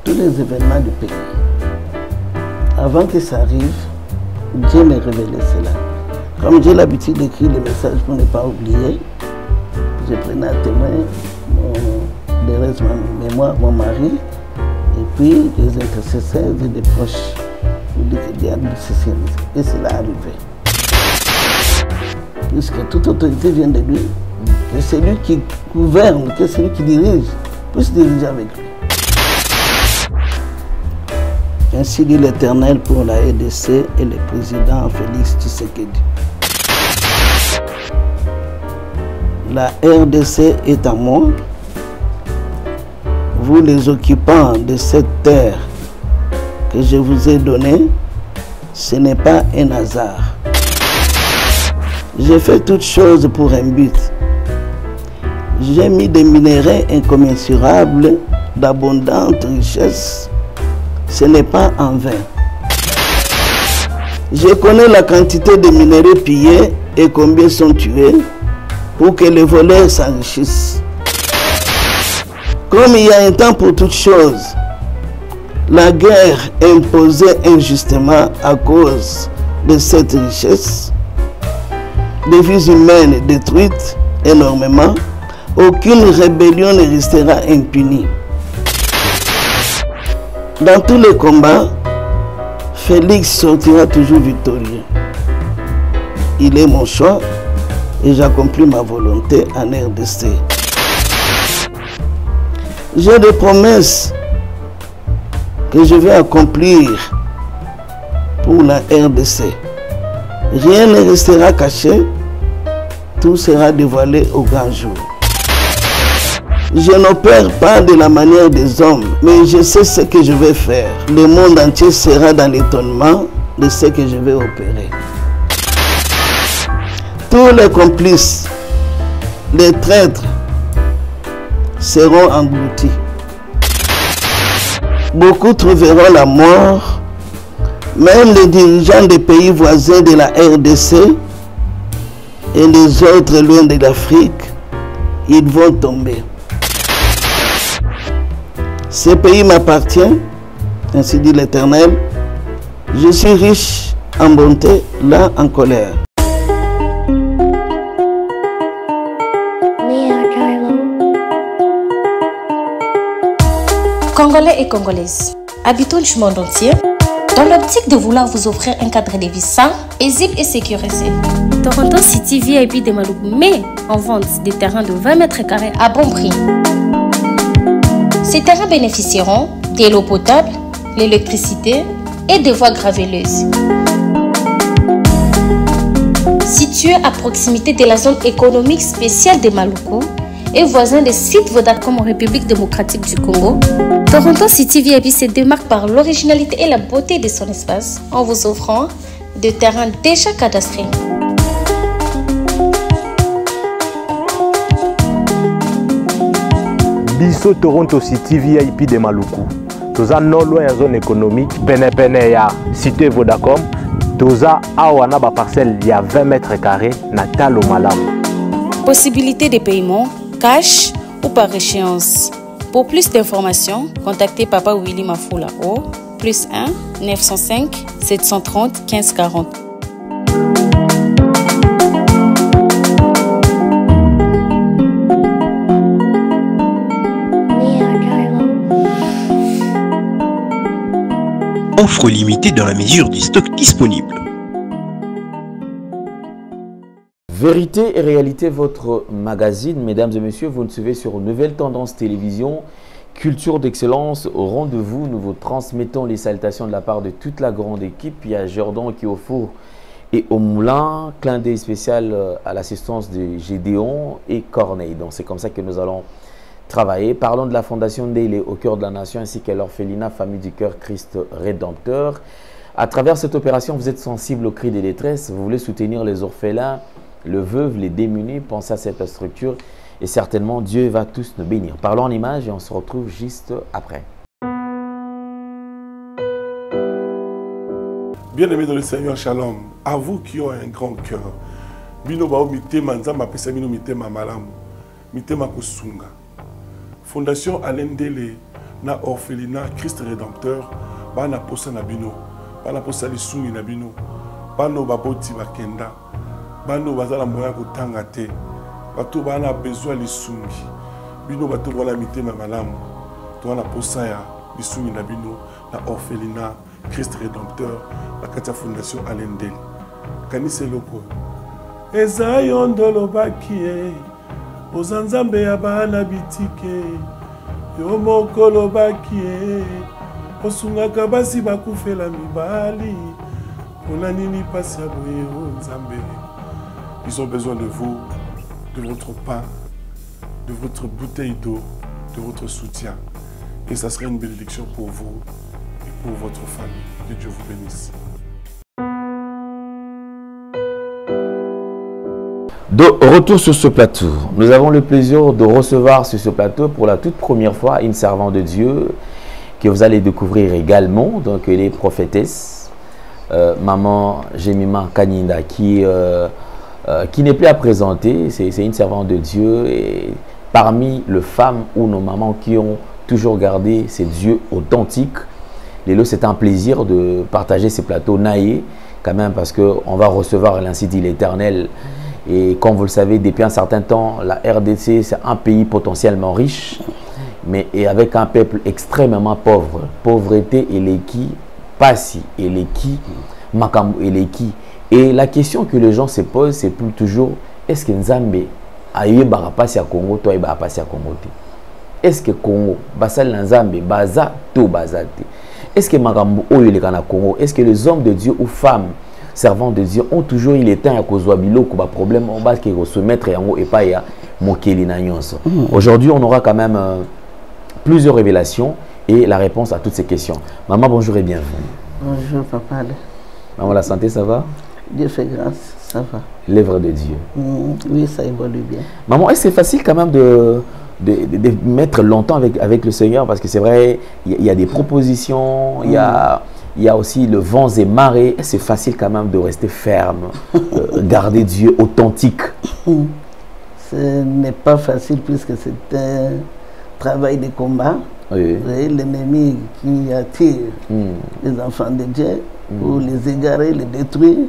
tous les événements du pays. Avant que ça arrive, Dieu me révélait cela. Comme j'ai l'habitude d'écrire les messages pour ne pas oublier, je prenais à témoin le reste de ma mémoire, mon mari, et puis les intercesseurs et des proches. Et cela est arrivé. Puisque toute autorité vient de lui, que c'est lui qui gouverne, que c'est lui qui dirige, puisse diriger avec lui. Ainsi dit l'Éternel pour la RDC et le président Félix Tshisekedi. La RDC est à moi. Vous les occupants de cette terre que je vous ai donnée, ce n'est pas un hasard. J'ai fait toutes choses pour un but. J'ai mis des minéraux incommensurables, d'abondantes richesses. Ce n'est pas en vain. Je connais la quantité de minéraux pillés et combien sont tués pour que les voleurs s'enrichissent. Comme il y a un temps pour toutes choses, la guerre imposée injustement à cause de cette richesse, des vies humaines détruites énormément, aucune rébellion ne restera impunie. Dans tous les combats, Félix sortira toujours victorieux. Il est mon choix et j'accomplis ma volonté en RDC. J'ai des promesses que je vais accomplir pour la RDC. Rien ne restera caché, tout sera dévoilé au grand jour. Je n'opère pas de la manière des hommes, mais je sais ce que je vais faire. Le monde entier sera dans l'étonnement de ce que je vais opérer. Tous les complices, les traîtres, seront engloutis. Beaucoup trouveront la mort. Même les dirigeants des pays voisins de la RDC et les autres loin de l'Afrique, ils vont tomber. Ce pays m'appartient, ainsi dit l'Éternel. Je suis riche en bonté, là en colère. Congolais et Congolaises, habitants du monde entier, dans l'optique de vouloir vous offrir un cadre de vie sain, paisible et sécurisé, Toronto City VIP de Maluku met en vente des terrains de 20 mètres carrés à bon prix. Ces terrains bénéficieront de l'eau potable, l'électricité et des voies gravelleuses. Situé à proximité de la zone économique spéciale de Maluku et voisin des sites Vodacom en République démocratique du Congo, Toronto City VIP se démarque par l'originalité et la beauté de son espace en vous offrant des terrains déjà cadastrés. Biso Toronto City VIP de Maluku. Toza non loin en zone économique, pene ya cité Vodacom. Toza awana ba parcelle il y a 20 mètres carrés na talo malamu. Possibilité de paiement cash ou par échéance. Pour plus d'informations, contactez Papa Willy Mafoula au +1 905 730 1540. Offre limitée dans la mesure du stock disponible. Vérité et réalité, votre magazine, mesdames et messieurs, vous nous suivez sur Nouvelle Tendance Télévision, Culture d'Excellence. Au rendez-vous, nous vous transmettons les salutations de la part de toute la grande équipe. Il y a Jordan qui est au four et au moulin. Clin d'œil spécial à l'assistance de Gédéon et Corneille. Donc c'est comme ça que nous allons travailler. Parlons de la Fondation Ndele au cœur de la nation ainsi qu'à l'orphelinat Famille du Cœur Christ Rédempteur. À travers cette opération, vous êtes sensible aux cris de détresse. Vous voulez soutenir les orphelins, le veuve, les démunis. Pensez à cette structure et certainement Dieu va tous nous bénir. Parlons en images et on se retrouve juste après. Bien-aimés dans le Seigneur, shalom. À vous qui ont un grand cœur. Bino bao mitema nzamba pesa bino mitema malamu. Mitema kosunga. Fondation Alain Ndele na orphelinat Christ Rédempteur bana posa na bino bana posa lisungi na bino bano baboti bakenda bano bazala moya kotanga te bato bana besoin lisungi bino bato wala mitema malamu to wana posa ya lisungi na bino na orphelinat Christ Rédempteur la katia fondation Alendel kanise loko eza yondolo bakie ozanzambe ya bana bitike yo mokolo bakie osungaka basi bakufela mibali pona nini pasi ya boye o nzambe. Ils ont besoin de vous, de votre pain, de votre bouteille d'eau, de votre soutien. Et ça serait une bénédiction pour vous et pour votre famille. Que Dieu vous bénisse. De retour sur ce plateau, nous avons le plaisir de recevoir sur ce plateau pour la toute première fois une servante de Dieu que vous allez découvrir également, donc elle est prophétesse, Maman Jemima Kaninda, qui n'est plus à présenter. C'est une servante de Dieu et parmi les femmes ou nos mamans qui ont toujours gardé ces dieux authentiques. Lélo, c'est un plaisir de partager ces plateaux naïfs quand même, parce qu'on va recevoir l'ainsi dit l'Éternel. Et comme vous le savez, depuis un certain temps, la RDC, c'est un pays potentiellement riche, mais et avec un peuple extrêmement pauvre. Pauvreté et l'équi, passi et l'équi, makambo et l'équi. Et la question que les gens se posent, c'est plus toujours, est-ce que Nzambe a eu passi à Congo, toi il passi à Congo? Est-ce que Congo, basal Nzambe, baza to bazate? Est-ce que makambo oyo le kana Congo? Est-ce que les hommes de Dieu ou femmes servants de Dieu ont toujours eu le temps à cause de problème on va se mettre en et pas ya mokeli na nyonso. Aujourd'hui, on aura quand même plusieurs révélations et la réponse à toutes ces questions. Maman, bonjour et bienvenue. Bonjour papa. Maman, la santé, ça va? Dieu fait grâce, ça va. L'œuvre de Dieu. Oui, ça évolue bien. Maman, est-ce que c'est facile quand même de mettre longtemps avec le Seigneur? Parce que c'est vrai, il y a des propositions, il y a aussi le vent et marées. C'est facile quand même de rester ferme, garder Dieu authentique. Ce n'est pas facile puisque c'est un travail de combat. Oui. L'ennemi qui attire les enfants de Dieu pour les égarer, les détruire.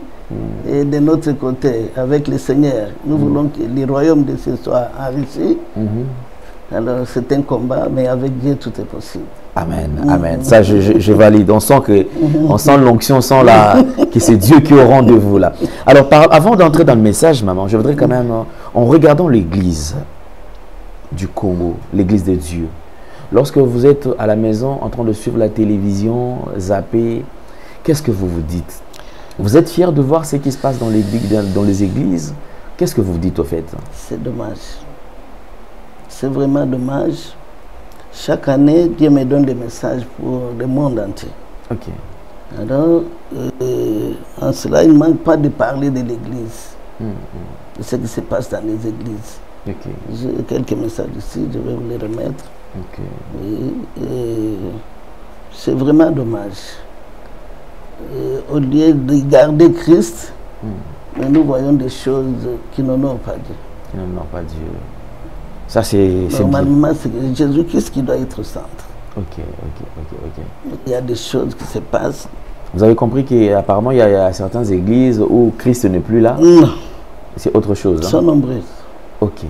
Et de notre côté, avec le Seigneur, nous voulons que le royaume de Dieu soit enrichi. Alors c'est un combat, mais avec Dieu tout est possible. Amen, amen. Ça, je valide. On sent que, on sent l'onction, on sent que c'est Dieu qui est au rendez-vous là. Alors, avant d'entrer dans le message, maman, je voudrais quand même, en regardant l'église du Congo, l'église de Dieu, lorsque vous êtes à la maison en train de suivre la télévision, zapper, qu'est-ce que vous vous dites? Vous êtes fiers de voir ce qui se passe dans les églises? Qu'est-ce que vous vous dites au fait? C'est dommage. C'est vraiment dommage. Chaque année, Dieu me donne des messages pour le monde entier. Ok. Alors, en cela, il ne manque pas de parler de l'Église, de ce qui se passe dans les églises. Okay. J'ai quelques messages ici, je vais vous les remettre. C'est vraiment dommage. Au lieu de garder Christ, mais nous voyons des choses qui n'honorent pas Dieu. Qui n'honorent pas Dieu. Ça, c'est normalement, c'est Jésus-Christ qui doit être au centre. Ok. Il y a des choses qui se passent. Vous avez compris qu'apparemment, il y a certaines églises où Christ n'est plus là? Non. C'est autre chose. Ils sont nombreuses. Ok.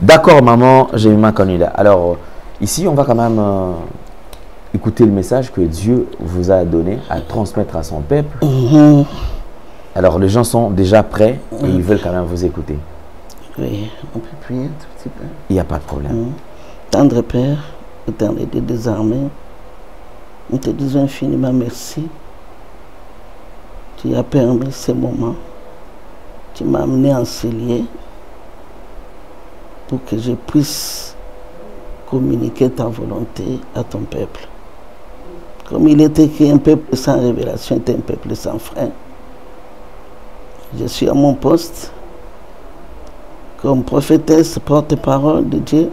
D'accord, maman, j'ai eu ma candidat. Alors, ici, on va quand même écouter le message que Dieu vous a donné à transmettre à son peuple. Alors, les gens sont déjà prêts et ils veulent quand même vous écouter. Oui, on peut prier un tout petit peu. Il n'y a pas de problème. Tendre Père, éternité des armées, nous te disons infiniment merci. Tu as permis ces moments. Tu m'as amené en ces lieux pour que je puisse communiquer ta volonté à ton peuple. Comme il est écrit, un peuple sans révélation est un peuple sans frein. Je suis à mon poste comme prophétesse, porte-parole de Dieu,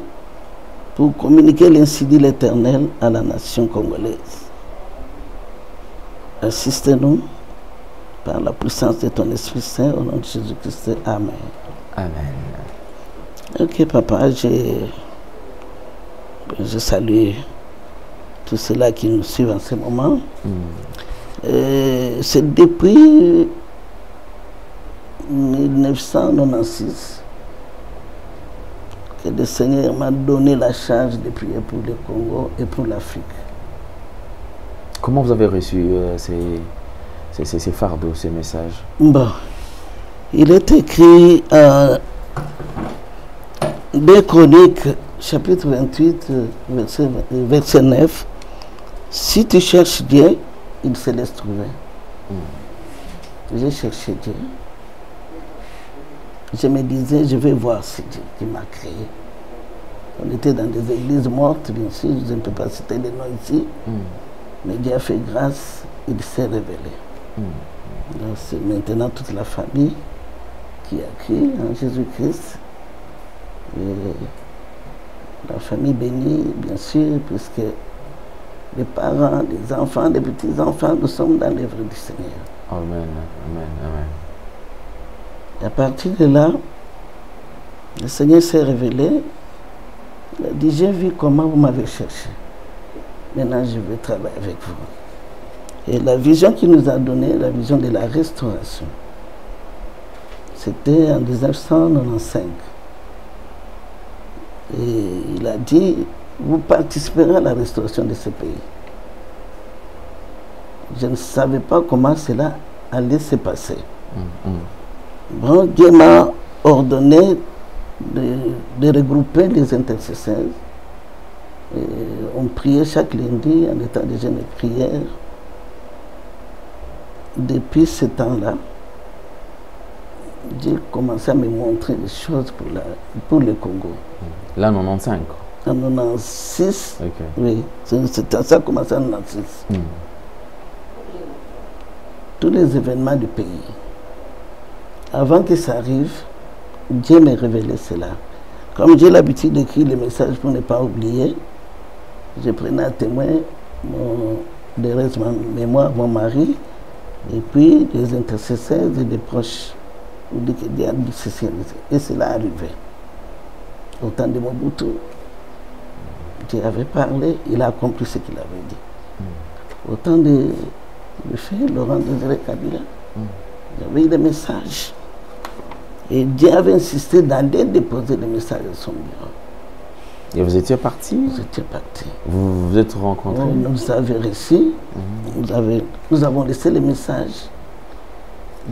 pour communiquer l'ainsi dit l'Éternel à la nation congolaise. Assiste-nous par la puissance de ton Esprit Saint, au nom de Jésus-Christ. Amen. Amen. Ok, papa, je salue tous ceux-là qui nous suivent en ce moment. C'est depuis 1996 que le Seigneur m'a donné la charge de prier pour le Congo et pour l'Afrique. Comment vous avez reçu ces fardeaux, ces messages? Bon, il est écrit des Chroniques, chapitre 28, verset 9. Si tu cherches Dieu, il se laisse trouver. J'ai cherché Dieu. Je me disais, je vais voir ce Dieu qui m'a créé. On était dans des églises mortes, bien sûr, je ne peux pas citer les noms ici. Mais Dieu a fait grâce, il s'est révélé. Donc c'est maintenant toute la famille qui a cru en Jésus-Christ. La famille bénie, bien sûr, puisque les parents, les enfants, les petits-enfants, nous sommes dans l'œuvre du Seigneur. Amen, amen, amen. Et à partir de là, le Seigneur s'est révélé. Il a dit, j'ai vu comment vous m'avez cherché. Maintenant, je vais travailler avec vous. Et la vision qu'il nous a donnée, la vision de la restauration, c'était en 1995. Et il a dit, vous participerez à la restauration de ce pays. Je ne savais pas comment cela allait se passer. Bon, Dieu m'a ordonné de regrouper les intercesseurs. Et on priait chaque lundi en état de jeûne et prière. Depuis ce temps-là, j'ai commencé à me montrer des choses pour le Congo. Là, en 95? En 96, okay. Oui. Ça a commencé en 96. Tous les événements du pays. Avant que ça arrive, Dieu m'a révélé cela. Comme j'ai l'habitude d'écrire les messages pour ne pas oublier, je prenais à témoin de ma mémoire, mon mari, et puis des intercesseurs et des proches. Et cela arrivait. Au temps de Mobutu, Dieu avait parlé, il a accompli ce qu'il avait dit. Au temps de Laurent Désiré Kabila, il y avait eu des messages. Et Dieu avait insisté d'aller déposer les messages à son bureau. Et vous étiez parti? Vous étiez parti. Vous vous êtes rencontrés? Nous avons reçu, nous avons laissé les messages.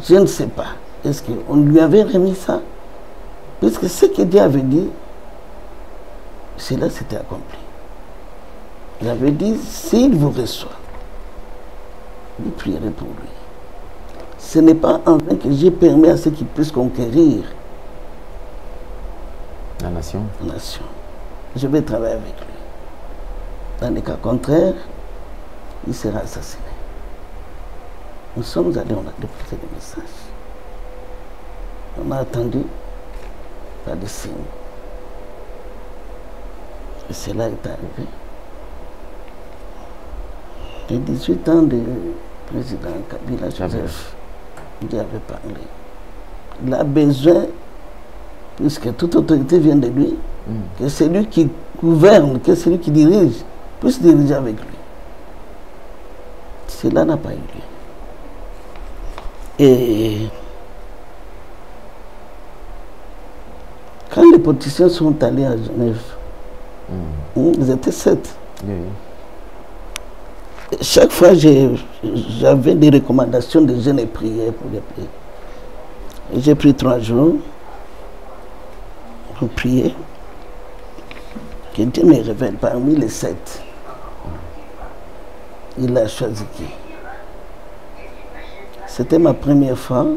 Je ne sais pas. Est-ce qu'on lui avait remis ça? Puisque ce que Dieu avait dit, cela s'était accompli. Il avait dit, s'il vous reçoit, vous prierez pour lui. Ce n'est pas en vain que j'ai permis à ceux qui puissent conquérir la nation. Je vais travailler avec lui. Dans les cas contraires, il sera assassiné. Nous sommes allés, on a déposé des messages. On a attendu, pas de signe. Et cela est arrivé. Les 18 ans de président Kabila Joseph, Dieu avait parlé. Il a besoin, puisque toute autorité vient de lui, que celui qui gouverne, que celui qui dirige, puisse diriger avec lui. Cela n'a pas eu lieu. Et quand les politiciens sont allés à Genève, ils étaient 7. Chaque fois, j'avais des recommandations de jeûne et prière pour les prier. J'ai pris 3 jours pour prier. Que Dieu me révèle parmi les 7. Il a choisi qui? C'était ma première fois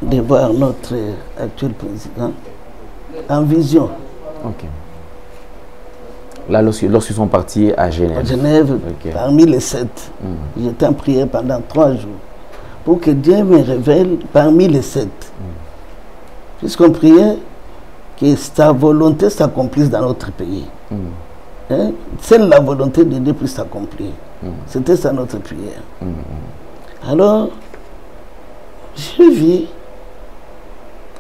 de voir notre actuel président en vision. Ok. Là, lorsqu'ils sont partis à Genève. À Genève, parmi les 7. J'étais en prière pendant 3 jours. Pour que Dieu me révèle parmi les 7. Puisqu'on priait que sa volonté s'accomplisse dans notre pays. Hein? Seule la volonté de Dieu puisse s'accomplir. C'était ça notre prière. Alors, j'ai vu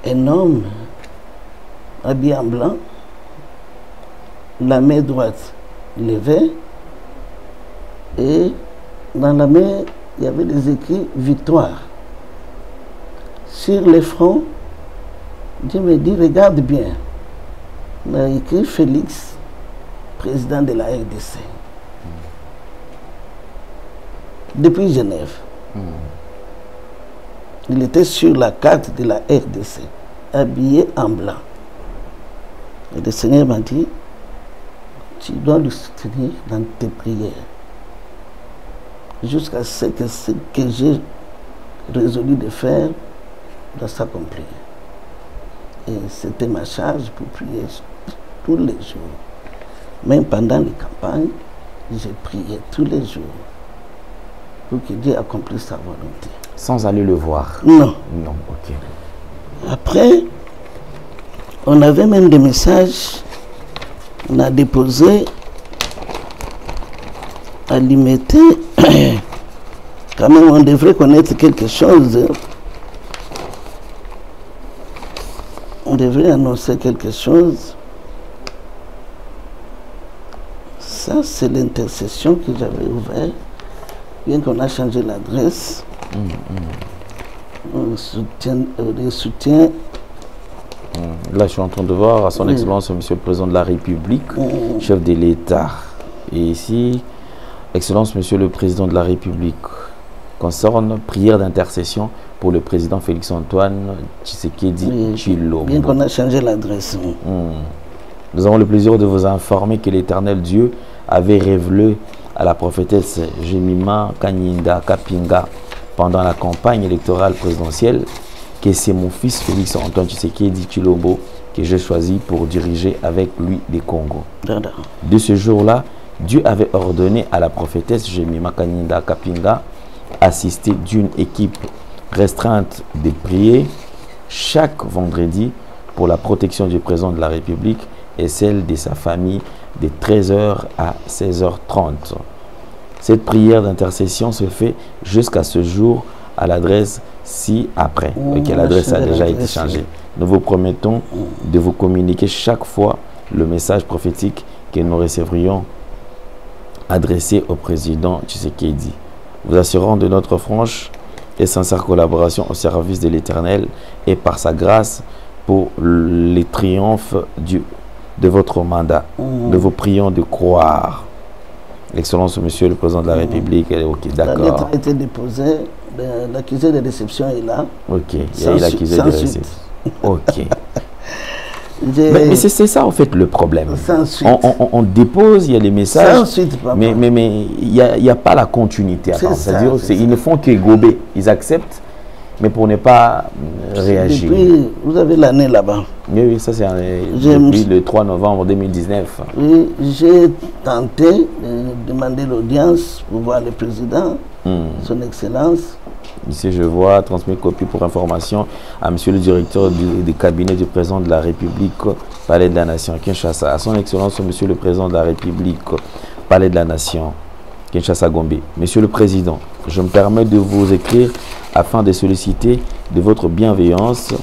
un homme habillé en blanc, la main droite levée et dans la main, il y avait des écrits « Victoire ». Sur les fronts, Dieu me dit « Regarde bien ». On a écrit « Félix, président de la RDC ». Depuis Genève. Il était sur la carte de la RDC, habillé en blanc. Et le Seigneur m'a dit, tu dois le soutenir dans tes prières. Jusqu'à ce que j'ai résolu de faire doit s'accomplir. Et c'était ma charge pour prier tous les jours. Même pendant les campagnes, j'ai prié tous les jours pour que Dieu accomplisse sa volonté. Sans aller le voir? Non. Non, ok. Après, on avait même des messages. On a déposé à l'IMET. Quand même, on devrait connaître quelque chose. On devrait annoncer quelque chose. Ça, c'est l'intercession que j'avais ouverte. Bien qu'on a changé l'adresse. Le soutien. Là, je suis en train de voir à son Excellence, Monsieur le Président de la République, chef de l'État. Et ici, Excellence, Monsieur le Président de la République, concerne prière d'intercession pour le Président Félix-Antoine Tshisekedi Tshilombo. Bien qu'on a changé l'adresse. Nous avons le plaisir de vous informer que l'Éternel Dieu avait révélé à la prophétesse Jemima Kanyinda Kapinga pendant la campagne électorale présidentielle que c'est mon fils Félix Antoine Tshisekedi Tshilombo que j'ai choisi pour diriger avec lui les Congo. De ce jour-là, Dieu avait ordonné à la prophétesse Jemima Kanyinda Kapinga assister d'une équipe restreinte de prier chaque vendredi pour la protection du président de la République et celle de sa famille de 13h à 16h30. Cette prière d'intercession se fait jusqu'à ce jour à l'adresse ci-après. L'adresse a déjà été changée. Nous vous promettons de vous communiquer chaque fois le message prophétique que nous recevrions adressé au président Tshisekedi. Vous assurons de notre franche et sincère collaboration au service de l'Éternel et par sa grâce pour les triomphes de votre mandat. Nous vous prions de croire. Excellence, Monsieur le Président de la République. Ok, d'accord. La lettre a été déposée, l'accusé de réception est là. Ok, il y a eu l'accusé de réception. Ok. Mais c'est ça en fait le problème. On dépose, il y a les messages, sans suite, mais il n'y a pas la continuité. C'est-à-dire ils ne font que gober, ils acceptent, mais pour ne pas réagir. Depuis, vous avez l'année là-bas. Oui, ça c'est depuis le 3 novembre 2019. Oui, j'ai tenté de demander l'audience pour voir le président, son Excellence. Ici, je vois, transmis copie pour information à Monsieur le directeur du cabinet du président de la République, Palais de la Nation, Kinshasa. À son Excellence, Monsieur le président de la République, Palais de la Nation, Kinshasa Gombe. Monsieur le Président, je me permets de vous écrire afin de solliciter de votre bienveillance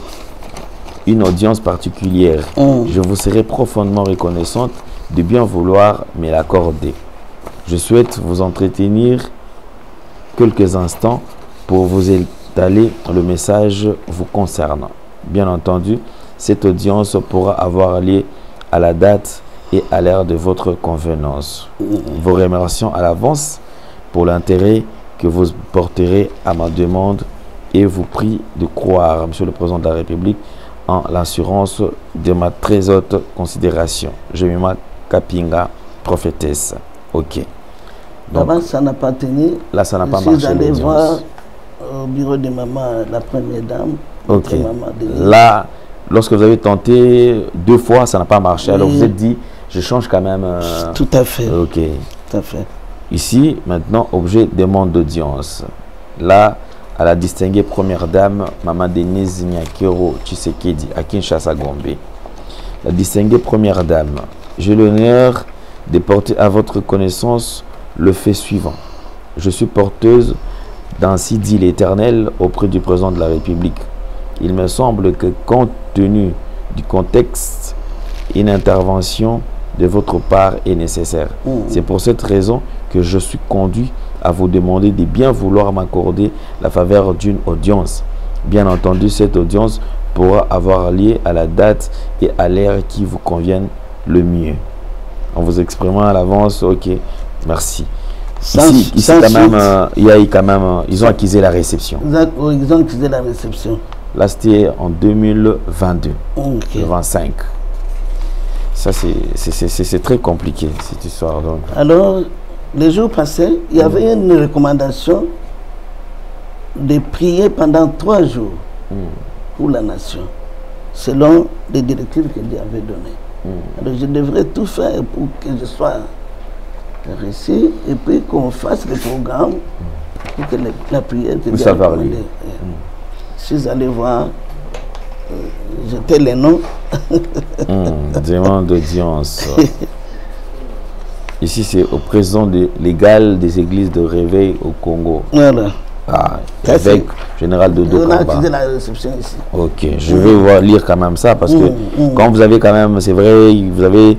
une audience particulière. Je vous serai profondément reconnaissante de bien vouloir me l'accorder. Je souhaite vous entretenir quelques instants pour vous étaler le message vous concernant. Bien entendu, cette audience pourra avoir lieu à la date et à l'heure de votre convenance. Vous remercions à l'avance pour l'intérêt que vous porterez à ma demande et vous prie de croire, Monsieur le Président de la République, en l'assurance de ma très haute considération. Jemima Kapinga, prophétesse. Ok. Donc, là-bas, ça n'a pas tenu. Là, ça n'a pas marché. Je suis allé voir au bureau de maman, la première dame. Ok. Là, lorsque vous avez tenté 2 fois, ça n'a pas marché. Alors, vous vous êtes dit, je change quand même. Tout à fait. Ok. Tout à fait. Ici, maintenant, objet demande d'audience. Là, à la distinguée première dame, Maman Denise Nyakero Tshisekedi, à Kinshasa Gombe. La distinguée première dame, j'ai l'honneur de porter à votre connaissance le fait suivant. Je suis porteuse d'ainsi dit l'Éternel auprès du président de la République. Il me semble que compte tenu du contexte, une intervention de votre part est nécessaire. C'est pour cette raison que je suis conduit à vous demander de bien vouloir m'accorder la faveur d'une audience. Bien entendu, cette audience pourra avoir lieu à la date et à l'heure qui vous conviennent le mieux. En vous exprimant à l'avance, ok, merci. Ici quand même, il y a quand même, ils ont acquis la réception. Ils ont acquis la réception. Là, c'était en 2022, le 25. Ça, c'est très compliqué, cette histoire. Donc. Alors, les jours passés, il y avait une recommandation de prier pendant 3 jours pour la nation, selon les directives que Dieu avait données. Alors, je devrais tout faire pour que je sois réussi et puis qu'on fasse le programme pour que la prière que Dieu a demandé. Je suis allé voir, j'étais les noms. Demande d'audience. Ici, c'est au président légal des églises de réveil au Congo. Voilà. Évêque général de Dokamba. On a acquis la réception ici. Ok, je vais lire quand même ça parce que quand vous avez quand même, c'est vrai, vous avez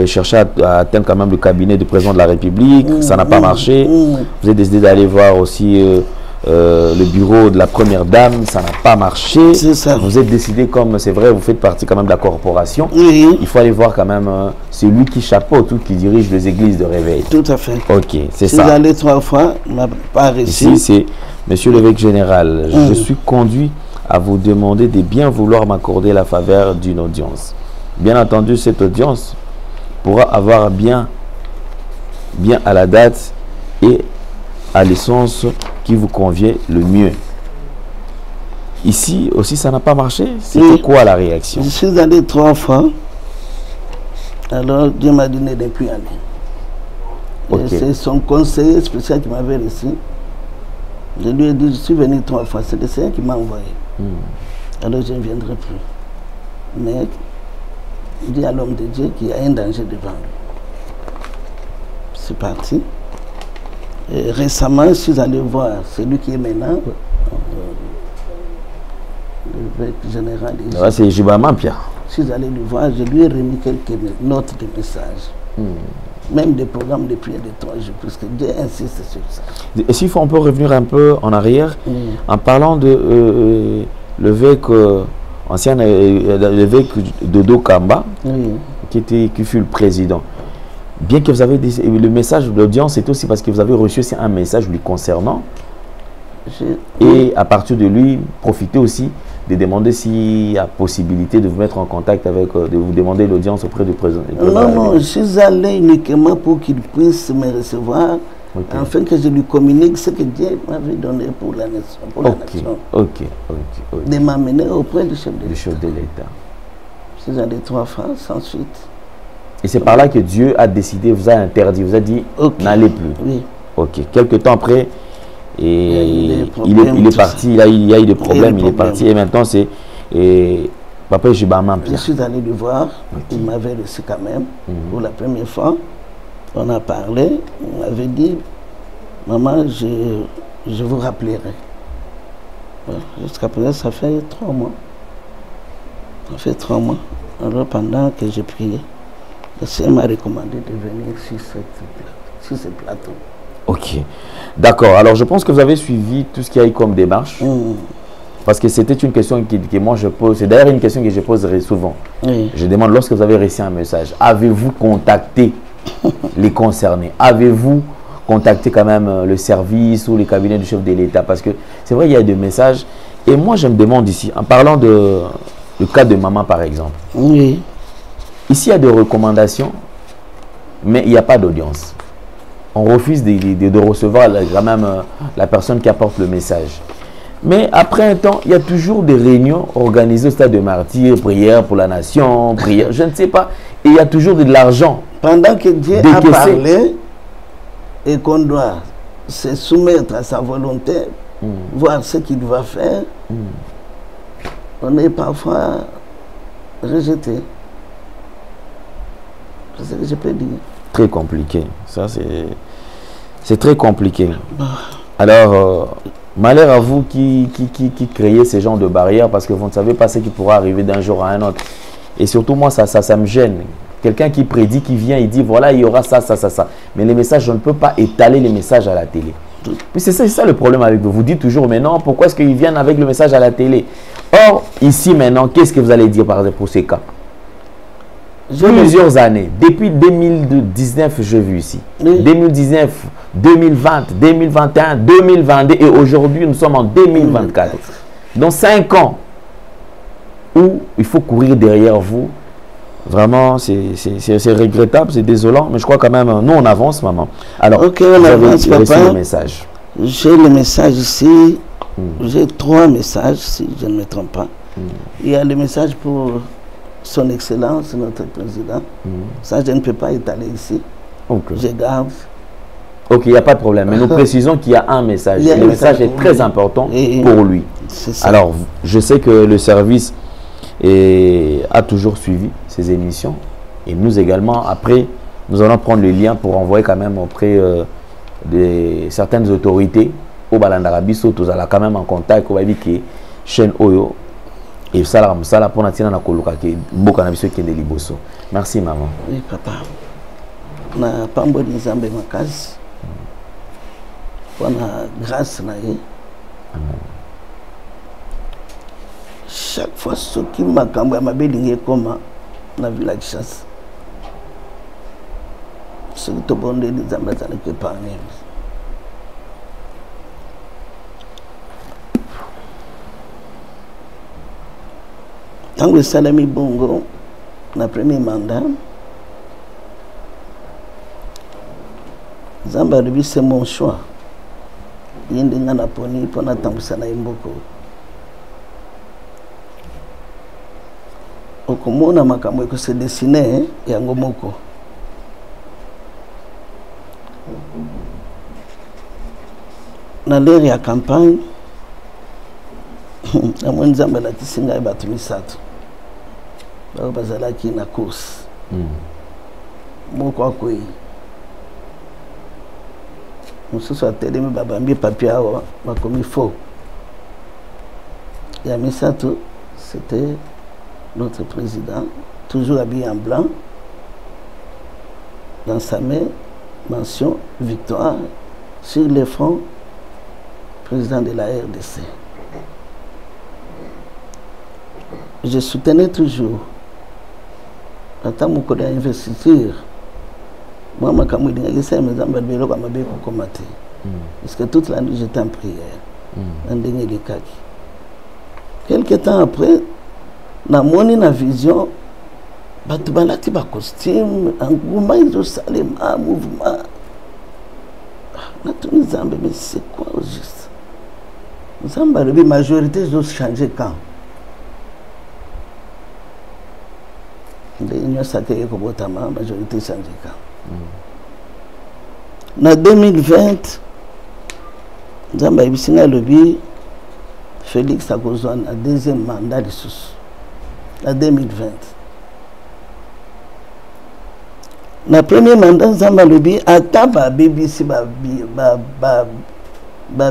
cherché à atteindre quand même le cabinet du président de la République, ça n'a pas marché. Vous avez décidé d'aller voir aussi le bureau de la première dame, ça n'a pas marché. C'est ça. Vous êtes décidé, comme c'est vrai, vous faites partie quand même de la corporation. Il faut aller voir quand même celui qui chapeaute ou qui dirige les églises de réveil. Tout à fait. Ok, c'est ça. Je suis allé 3 fois, n'a pas réussi. Ici, c'est Monsieur l'évêque général. Je suis conduit à vous demander de bien vouloir m'accorder la faveur d'une audience. Bien entendu, cette audience pourra avoir bien à la date et à l'essence qui vous convient le mieux. Ici aussi, ça n'a pas marché. C'était quoi la réaction? Je suis allé 3 fois. Alors, Dieu m'a donné de ne plus aller. C'est son conseiller spécial qui m'avait reçu. Je lui ai dit, je suis venu 3 fois. C'est le Seigneur qui m'a envoyé. Alors, je ne viendrai plus. Mais, il dit à l'homme de Dieu qu'il y a un danger devant lui. C'est parti. Et récemment, je suis allé voir celui qui est maintenant l'évêque général. C'est Jibama Pierre. Je suis allé le voir, je lui ai remis quelques notes de messages. Même des programmes de prière de 3 jours, parce que Dieu insiste sur ça. Et s'il faut, on peut revenir un peu en arrière, en parlant de l'évêque ancien, l'évêque de Dokamba, qui fut le président. Bien que vous avez le message de l'audience, c'est aussi parce que vous avez reçu un message lui concernant. Et à partir de lui, profitez aussi de demander s'il y a possibilité de vous mettre en contact avec, de vous demander l'audience auprès du président. Non, je suis allé uniquement pour qu'il puisse me recevoir, afin que je lui communique ce que Dieu m'avait donné pour la nation. De m'amener auprès du chef de l'État. Je suis allé 3 fois, sans suite. Et c'est par là que Dieu a décidé, vous a interdit, vous a dit, n'allez plus. Oui. Ok. Quelque temps après, il est parti, il y a eu des problèmes, il est parti. Et maintenant, c'est Papa Jibama Pierre. Je suis allé le voir, il m'avait reçu quand même, pour la première fois. On a parlé, on m'avait dit, maman, je vous rappellerai. Jusqu'à présent, ça fait 3 mois. Ça fait 3 mois. Alors, pendant que j'ai prié, le Seigneur m'a recommandé de venir sur ce plateau. Ok. D'accord. Alors, je pense que vous avez suivi tout ce qu'il y a eu comme démarche. Parce que c'était une question que moi je pose. C'est d'ailleurs une question que je pose souvent. Je demande, lorsque vous avez reçu un message, avez-vous contacté les concernés? Avez-vous contacté quand même le service ou les cabinets du chef de l'État? Parce que c'est vrai, il y a des messages. Et moi, je me demande ici, en parlant du cas de maman par exemple. Ici, il y a des recommandations, mais il n'y a pas d'audience. On refuse de recevoir quand même la personne qui apporte le message. Mais après un temps, il y a toujours des réunions organisées au stade de martyrs, prières pour la nation, prières, je ne sais pas. Et il y a toujours de l'argent. Pendant que Dieu a parlé et qu'on doit se soumettre à sa volonté, voir ce qu'il va faire, on est parfois rejeté. C'est ce que je peux dire. Très compliqué. Ça, c'est très compliqué. Alors, malheur à vous qui créez ces genres de barrières parce que vous ne savez pas ce qui pourra arriver d'un jour à un autre. Et surtout, moi, ça me gêne. Quelqu'un qui prédit, qui vient, il dit voilà, il y aura ça, ça, ça, ça. Mais les messages, je ne peux pas étaler les messages à la télé. Puis c'est ça le problème avec vous. Vous dites toujours, mais non, pourquoi est-ce qu'ils viennent avec le message à la télé? Or, ici maintenant, qu'est-ce que vous allez dire par exemple pour ces cas? Plusieurs années. Depuis 2019, j'ai vu ici. Oui. 2019, 2020, 2021, 2022 et aujourd'hui, nous sommes en 2024. Dans 5 ans, où il faut courir derrière vous. Vraiment, c'est regrettable, c'est désolant, mais je crois quand même, nous on avance, maman. Alors, ok, on avance, papa. Le message. J'ai le message ici. J'ai 3 messages, si je ne me trompe pas. Il y a le message pour son Excellence, notre président. Ça, je ne peux pas étaler ici. Okay. Je garde. Ok, il n'y a pas de problème. Mais nous précisons qu'il y a un message. Le message est très important pour lui. Alors, je sais que le service a toujours suivi ces émissions. Et nous également, après, nous allons prendre le lien pour envoyer quand même auprès de certaines autorités au Balandarabiso. Tous allons quand même en contact avec la chaîne Oyo. Et ça, pour nous dire que merci, maman. Oui, papa. Na pambo ni zambe makazi. Wana grâce na ye. Chaque fois ce qui m'a cambré ma bélingue comme na village chasse. Ce que tu bonde ni zambe ça ne peut pas venir. Tant que Salami Bongo, na premier mandat, Zamba Rubi, c'est mon choix. Il y a des gens qui pour n'attendre Imboko. Au Komona Makambo, que c'est dessiné, et en Gomoko. Dans l'ère de la campagne, à moins de Zamba la Tissinga et Batumi Sato. Bazalaki na course. Moko akoi. Nous sommes télé, mais babambi papier m'a commis faux. Yami Sato, c'était notre président, toujours habillé en blanc. Dans sa main, mention victoire sur le front, président de la RDC. Je soutenais toujours. Quand je suis investiture, moi, je suis en train de commater. Parce que toute la nuit, j'étais en prière. Quelques temps après, dans mon vision, je suis en costume, en mouvement, un mouvement. Mais c'est quoi au juste? La majorité, je changé quand? L'union sacrée est la majorité changée quand. En 2020, Zamba Ibisinga Lobi, Félix Sakozouane a deuxième mandat de sous. En 2020. Le premier mandat, Zamba Lobi a taba BBC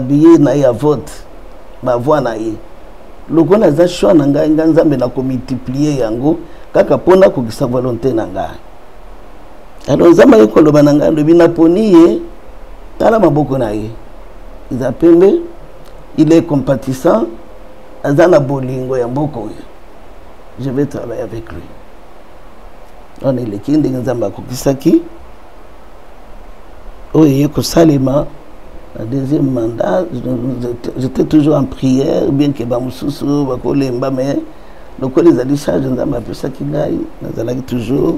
billet na ya vote, ma voix na ye. Le qu'on a choisi nanga Nzambe na ko multiplier yango. Kaka pona kokisa volonté nanga. Alors Zamba yekoloba nanga lobi na poni ye tala maboko na ye. Izapembe il est compatissant azana bolingo ya mboko ye. Je vais travailler avec lui. On est le kindi Nzamba kokisaki. Oye ko salima le deuxième mandat j'étais toujours en prière bien que bamususu bakolemba mais donc les allisages Nzamba appelle ça kingai nazalaki toujours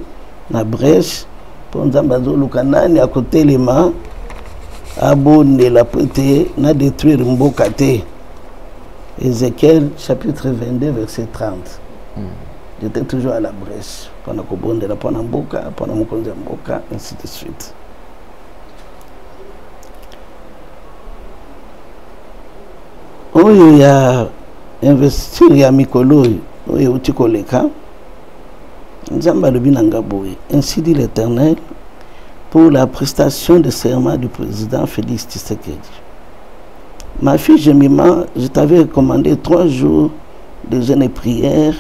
na brèche pour Nzamba zolukanani à côté les mains abonner la pointe na détruire mboka te. Ézéchiel chapitre 22 verset 30. J'étais toujours à la brèche pendant que bonde la pendant mboka pendant mokonzi mboka ainsi de suite. Oh il y a investir ya mikolo et utikoleka Nzamba lobi nanga boye. Ainsi dit l'Éternel pour la prestation de serment du président Félix Tshisekedi. Ma fille Jemima, je t'avais recommandé 3 jours de jeûne et prière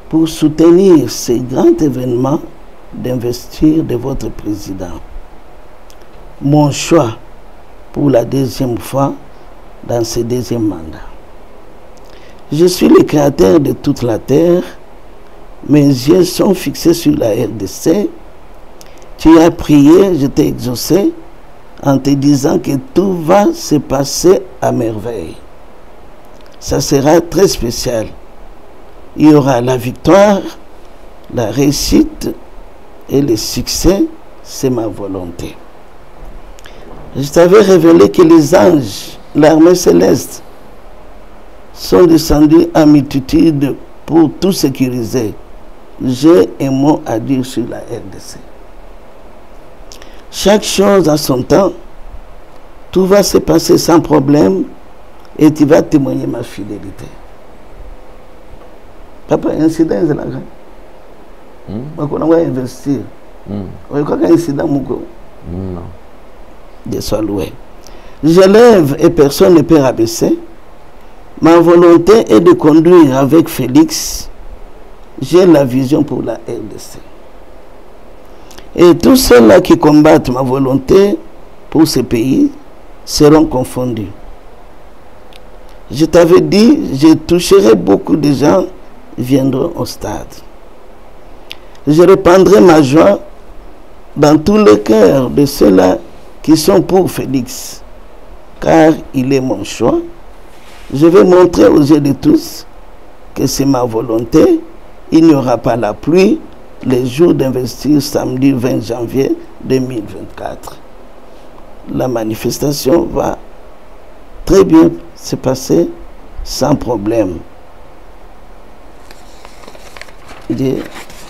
pour soutenir ces grands événements d'investir de votre président. Mon choix pour la deuxième fois dans ce deuxième mandat. Je suis le créateur de toute la terre. Mes yeux sont fixés sur la RDC. Tu as prié, je t'ai exaucé en te disant que tout va se passer à merveille. Ça sera très spécial. Il y aura la victoire, la réussite et le succès, c'est ma volonté. Je t'avais révélé que les anges, l'armée céleste, sont descendus en multitude pour tout sécuriser. J'ai un mot à dire sur la RDC. Chaque chose a son temps. Tout va se passer sans problème et tu vas témoigner ma fidélité. Papa, incident est là. On va investir. On va incident. Non. Dieu soit loué. Je lève et personne ne peut rabaisser. Ma volonté est de conduire avec Félix. J'ai la vision pour la RDC. Et tous ceux-là qui combattent ma volonté pour ce pays seront confondus. Je t'avais dit, je toucherai beaucoup de gens viendront au stade. Je répandrai ma joie dans tous les cœurs de ceux-là qui sont pour Félix, car il est mon choix. Je vais montrer aux yeux de tous que c'est ma volonté. Il n'y aura pas la pluie les jours d'investir samedi 20 janvier 2024. La manifestation va très bien se passer sans problème. Dieu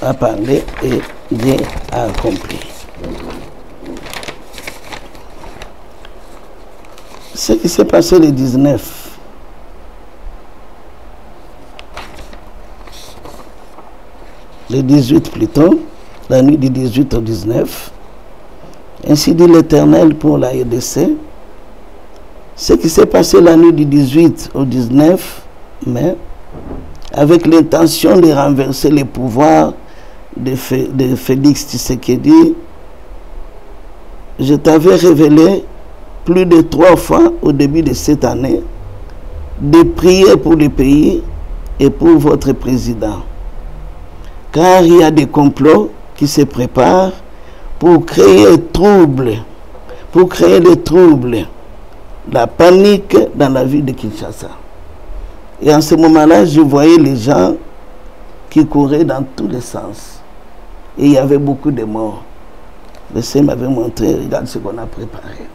a parlé et Dieu a accompli. Ce qui s'est passé le 19, le 18 plutôt, la nuit du 18 au 19, ainsi dit l'Éternel pour la RDC, ce qui s'est passé la nuit du 18 au 19 mai, avec l'intention de renverser les pouvoirs de Félix Tshisekedi, je t'avais révélé plus de 3 fois au début de cette année de prier pour le pays et pour votre président. Car il y a des complots qui se préparent pour créer le trouble, la panique dans la ville de Kinshasa. Et en ce moment-là, je voyais les gens qui couraient dans tous les sens. Et il y avait beaucoup de morts. Le Seigneur m'avait montré, regarde ce qu'on a préparé.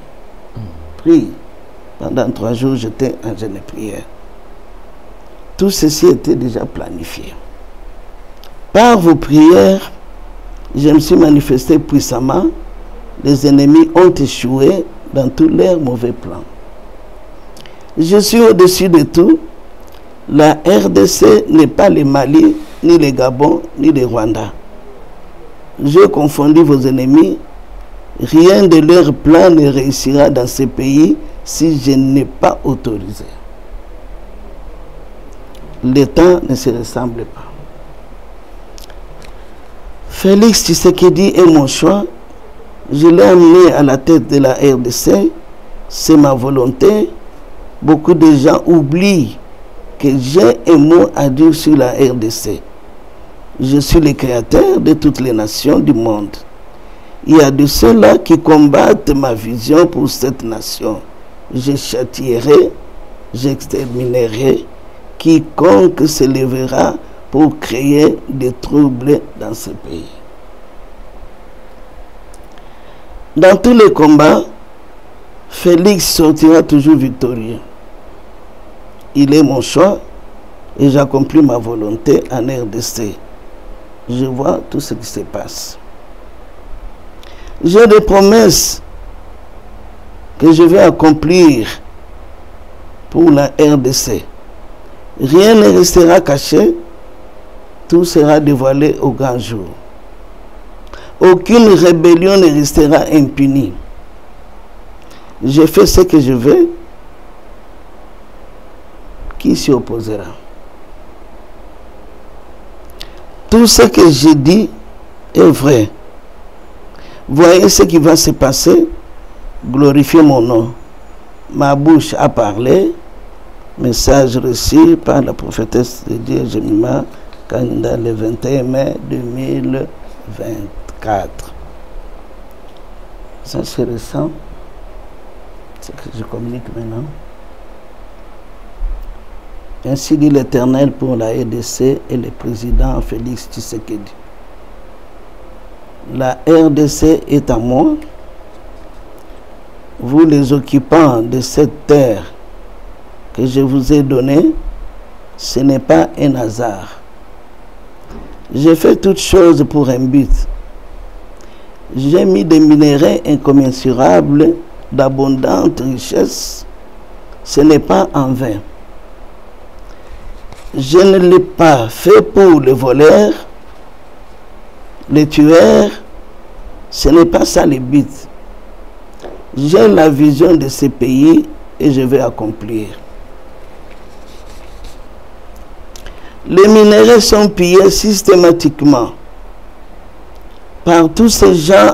Prie. Pendant 3 jours, j'étais en jeûne et prière. Tout ceci était déjà planifié. Par vos prières, je me suis manifesté puissamment. Les ennemis ont échoué dans tous leurs mauvais plans. Je suis au-dessus de tout. La RDC n'est pas le Mali, ni le Gabon, ni le Rwanda. J'ai confondu vos ennemis. Rien de leur plan ne réussira dans ce pays si je n'ai pas autorisé. Les temps ne se ressemblent pas. Félix Tshisekedi est mon choix. Je l'ai amené à la tête de la RDC. C'est ma volonté. Beaucoup de gens oublient que j'ai un mot à dire sur la RDC. Je suis le créateur de toutes les nations du monde. Il y a de ceux-là qui combattent ma vision pour cette nation. Je châtierai, j'exterminerai quiconque se lèvera pour créer des troubles dans ce pays. Dans tous les combats, Félix sortira toujours victorieux. Il est mon choix et j'accomplis ma volonté en RDC. Je vois tout ce qui se passe. J'ai des promesses que je vais accomplir pour la RDC. Rien ne restera caché, tout sera dévoilé au grand jour. Aucune rébellion ne restera impunie. Je fais ce que je veux. Qui s'y opposera? Tout ce que je dis est vrai. Voyez ce qui va se passer. Glorifiez mon nom. Ma bouche a parlé. Message reçu par la prophétesse de Dieu Jemima Kanda le 21 mai 2024. Ça c'est récent. C'est que je communique maintenant. Ainsi dit l'Éternel pour la RDC et le président Félix Tshisekedi. La RDC est à moi. Vous les occupants de cette terre que je vous ai donnée, ce n'est pas un hasard. J'ai fait toutes choses pour un but. J'ai mis des minéraux incommensurables, d'abondantes richesses. Ce n'est pas en vain. Je ne l'ai pas fait pour les voleurs, les tueurs. Ce n'est pas ça le but. J'ai la vision de ce pays et je vais accomplir. Les minéraux sont pillés systématiquement par tous ces gens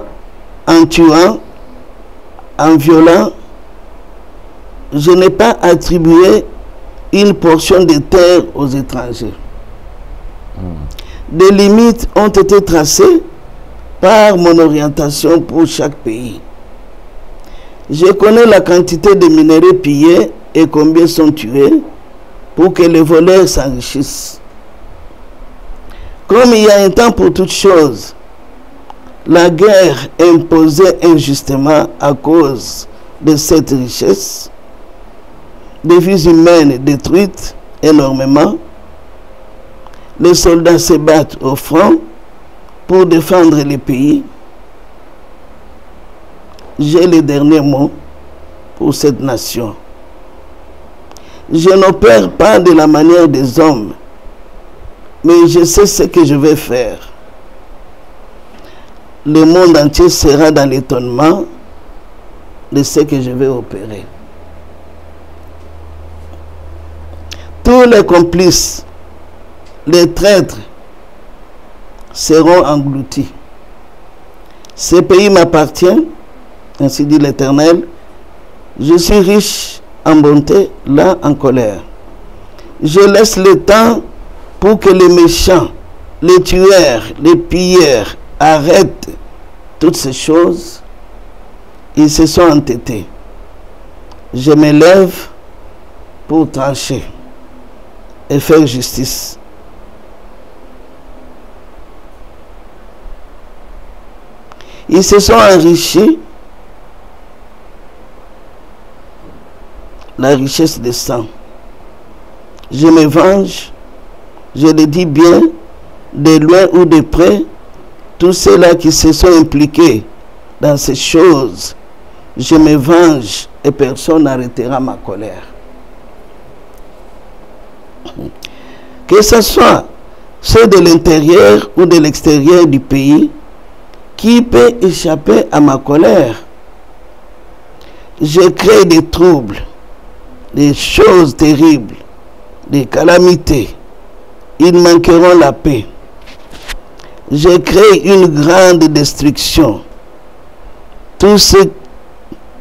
en tuant, en violant. Je n'ai pas attribué une portion de terre aux étrangers. Des limites ont été tracées par mon orientation pour chaque pays. Je connais la quantité de minéraux pillés et combien sont tués pour que les voleurs s'enrichissent. Comme il y a un temps pour toutes choses, la guerre imposée injustement à cause de cette richesse, des vies humaines détruites énormément, les soldats se battent au front pour défendre le pays. J'ai le dernier mot pour cette nation. Je n'opère pas de la manière des hommes, mais je sais ce que je vais faire. Le monde entier sera dans l'étonnement de ce que je vais opérer. Tous les complices, les traîtres seront engloutis. Ce pays m'appartient, ainsi dit l'Éternel. Je suis riche en bonté, là en colère. Je laisse le temps pour que les méchants, les tueurs, les pilleurs arrêtent toutes ces choses. Ils se sont entêtés. Je me lève pour trancher et faire justice. Ils se sont enrichis. La richesse des sangs. Je me venge, je le dis bien, de loin ou de près, tous ceux-là qui se sont impliqués dans ces choses, je me venge et personne n'arrêtera ma colère. Que ce soit ceux de l'intérieur ou de l'extérieur du pays, qui peut échapper à ma colère? Je crée des troubles, des choses terribles, des calamités. Ils manqueront la paix. Je crée une grande destruction. Tout ce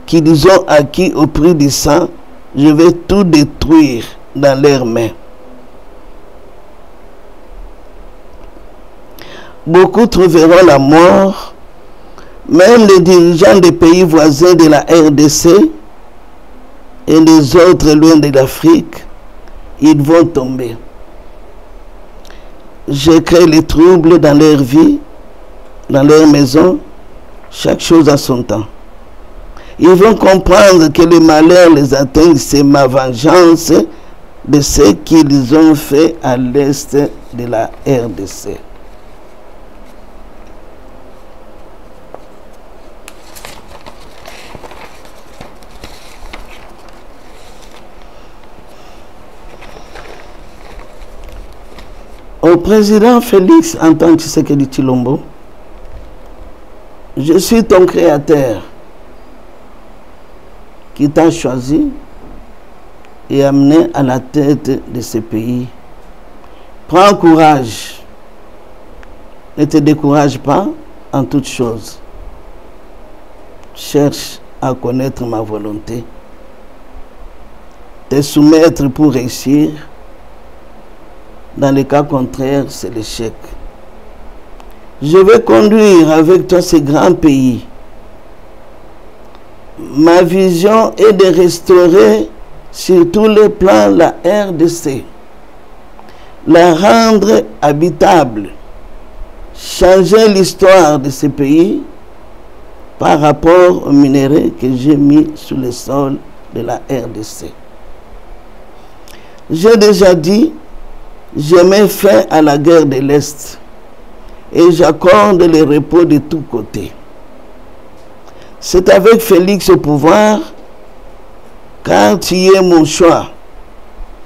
qu'ils ont acquis au prix du sang, je vais tout détruire dans leurs mains. Beaucoup trouveront la mort, même les dirigeants des pays voisins de la RDC et les autres loin de l'Afrique, ils vont tomber. Je crée les troubles dans leur vie, dans leur maison, chaque chose à son temps. Ils vont comprendre que le malheur les atteint, c'est ma vengeance de ce qu'ils ont fait à l'est de la RDC. Au président Félix Antoine Tshisekedi Tshilombo, je suis ton créateur qui t'a choisi et amené à la tête de ce pays. Prends courage, ne te décourage pas en toutes choses. cherche à connaître ma volonté. Te soumettre pour réussir. Dans le cas contraire, c'est l'échec. Je vais conduire avec toi ce grand pays. Ma vision est de restaurer sur tous les plans la RDC, la rendre habitable, changer l'histoire de ce pays par rapport aux minéraux que j'ai mis sous le sol de la RDC. J'ai déjà dit, je mets fin à la guerre de l'Est et j'accorde le repos de tous côtés. C'est avec Félix au pouvoir, car tu es mon choix.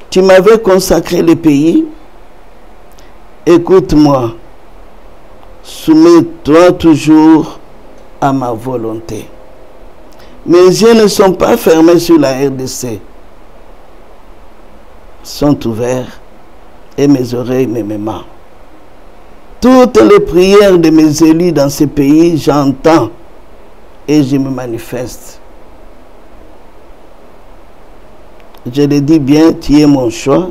Tu m'avais consacré le pays. Écoute-moi, soumets-toi toujours à ma volonté. Mes yeux ne sont pas fermés sur la RDC, sont ouverts et mes oreilles me mentent. Toutes les prières de mes élus dans ce pays, j'entends et je me manifeste. Je le dis bien, tu es mon choix.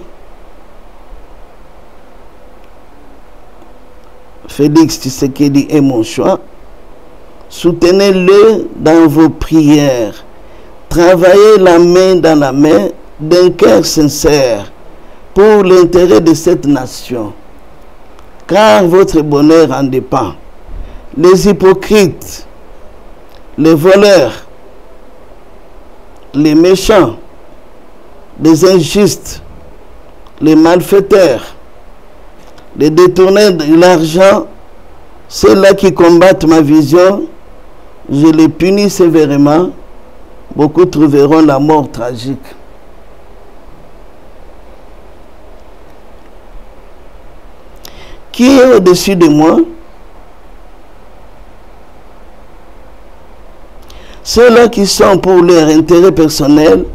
Félix Tshisekedi est mon choix. Soutenez-le dans vos prières. Travaillez la main dans la main d'un cœur sincère pour l'intérêt de cette nation. Car votre bonheur en dépend. Les hypocrites, les voleurs, les méchants, les injustes, les malfaiteurs, les détourneurs de l'argent, ceux-là qui combattent ma vision, je les punis sévèrement. Beaucoup trouveront la mort tragique. Qui est au-dessus de moi? Ceux-là qui sont pour leur intérêt personnel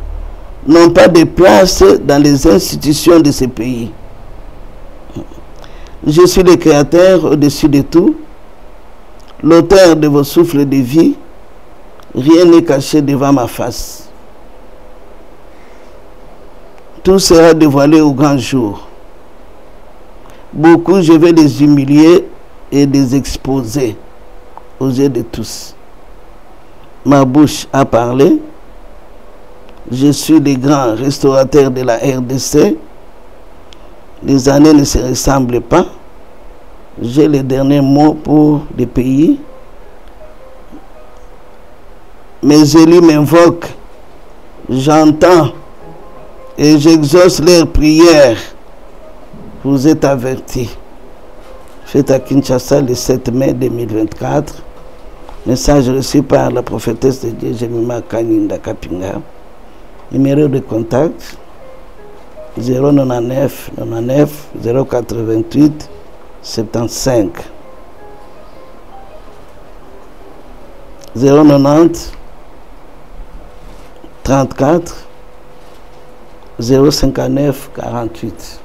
n'ont pas de place dans les institutions de ce pays. Je suis le Créateur au-dessus de tout, l'auteur de vos souffles de vie. Rien n'est caché devant ma face. Tout sera dévoilé au grand jour. Beaucoup, je vais les humilier et les exposer aux yeux de tous. Ma bouche a parlé. Je suis le grand restaurateur de la RDC. Les années ne se ressemblent pas. J'ai le dernier mot pour le pays. Mes élus m'invoquent. J'entends et j'exauce leurs prières. Vous êtes avertis. Faites à Kinshasa le 7 mai 2024. Message reçu par la prophétesse de Dieu, Jemima Kaninda Kapinga. Numéro de contact 099 99 088 75 090 34 059 48.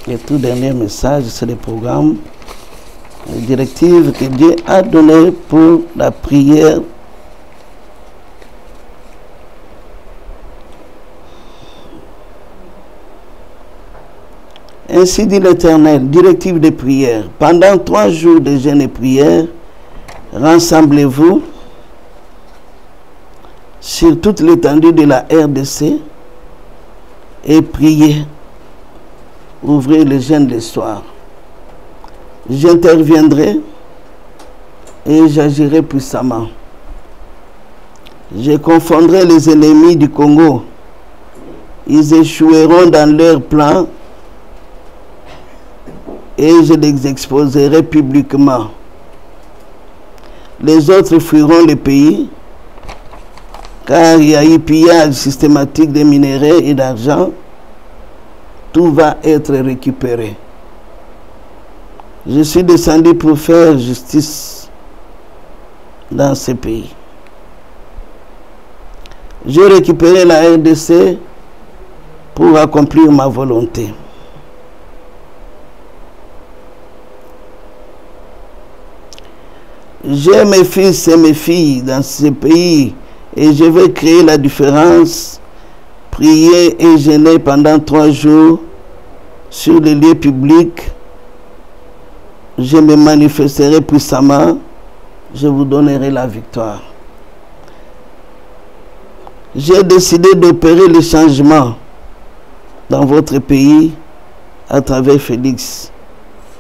Le tout dernier message, c'est le programme, les directives que Dieu a données pour la prière. Ainsi dit l'Éternel, directive de prière. Pendant 3 jours de jeûne et prière, rassemblez-vous sur toute l'étendue de la RDC et priez. Ouvrez le jeûne le soir. J'interviendrai et j'agirai puissamment. Je confondrai les ennemis du Congo. Ils échoueront dans leurs plans et je les exposerai publiquement. Les autres fuiront le pays car il y a eu pillage systématique de minéraux et d'argent. Tout va être récupéré. Je suis descendu pour faire justice dans ce pays. J'ai récupéré la RDC pour accomplir ma volonté. J'ai mes fils et mes filles dans ce pays et je vais créer la différence, prier et jeûner pendant 3 jours sur les lieux publics. Je me manifesterai puissamment, je vous donnerai la victoire. J'ai décidé d'opérer le changement dans votre pays à travers Félix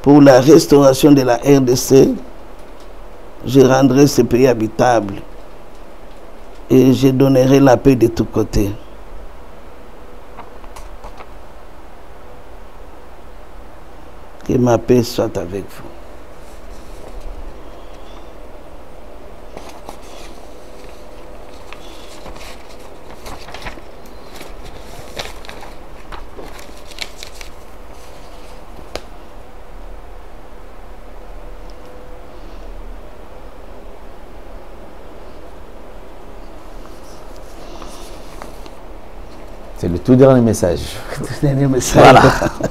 pour la restauration de la RDC. Je rendrai ce pays habitable et je donnerai la paix de tous côtés. Que ma paix soit avec vous. C'est le tout dernier message. Dernier message. Voilà.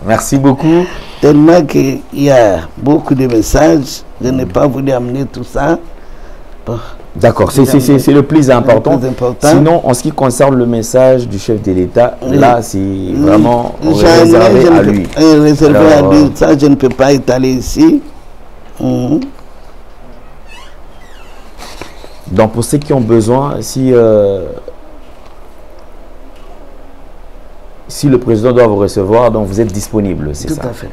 Merci beaucoup. Tellement qu'il y a beaucoup de messages, je n'ai pas voulu amener tout ça. Bon. D'accord, c'est le plus important. Sinon, en ce qui concerne le message du chef de l'État, là, c'est vraiment réservé à lui. Réservé à lui, ça, je ne peux pas étaler ici. Donc, pour ceux qui ont besoin, si le président doit vous recevoir, donc vous êtes disponible, c'est ça? Tout à fait.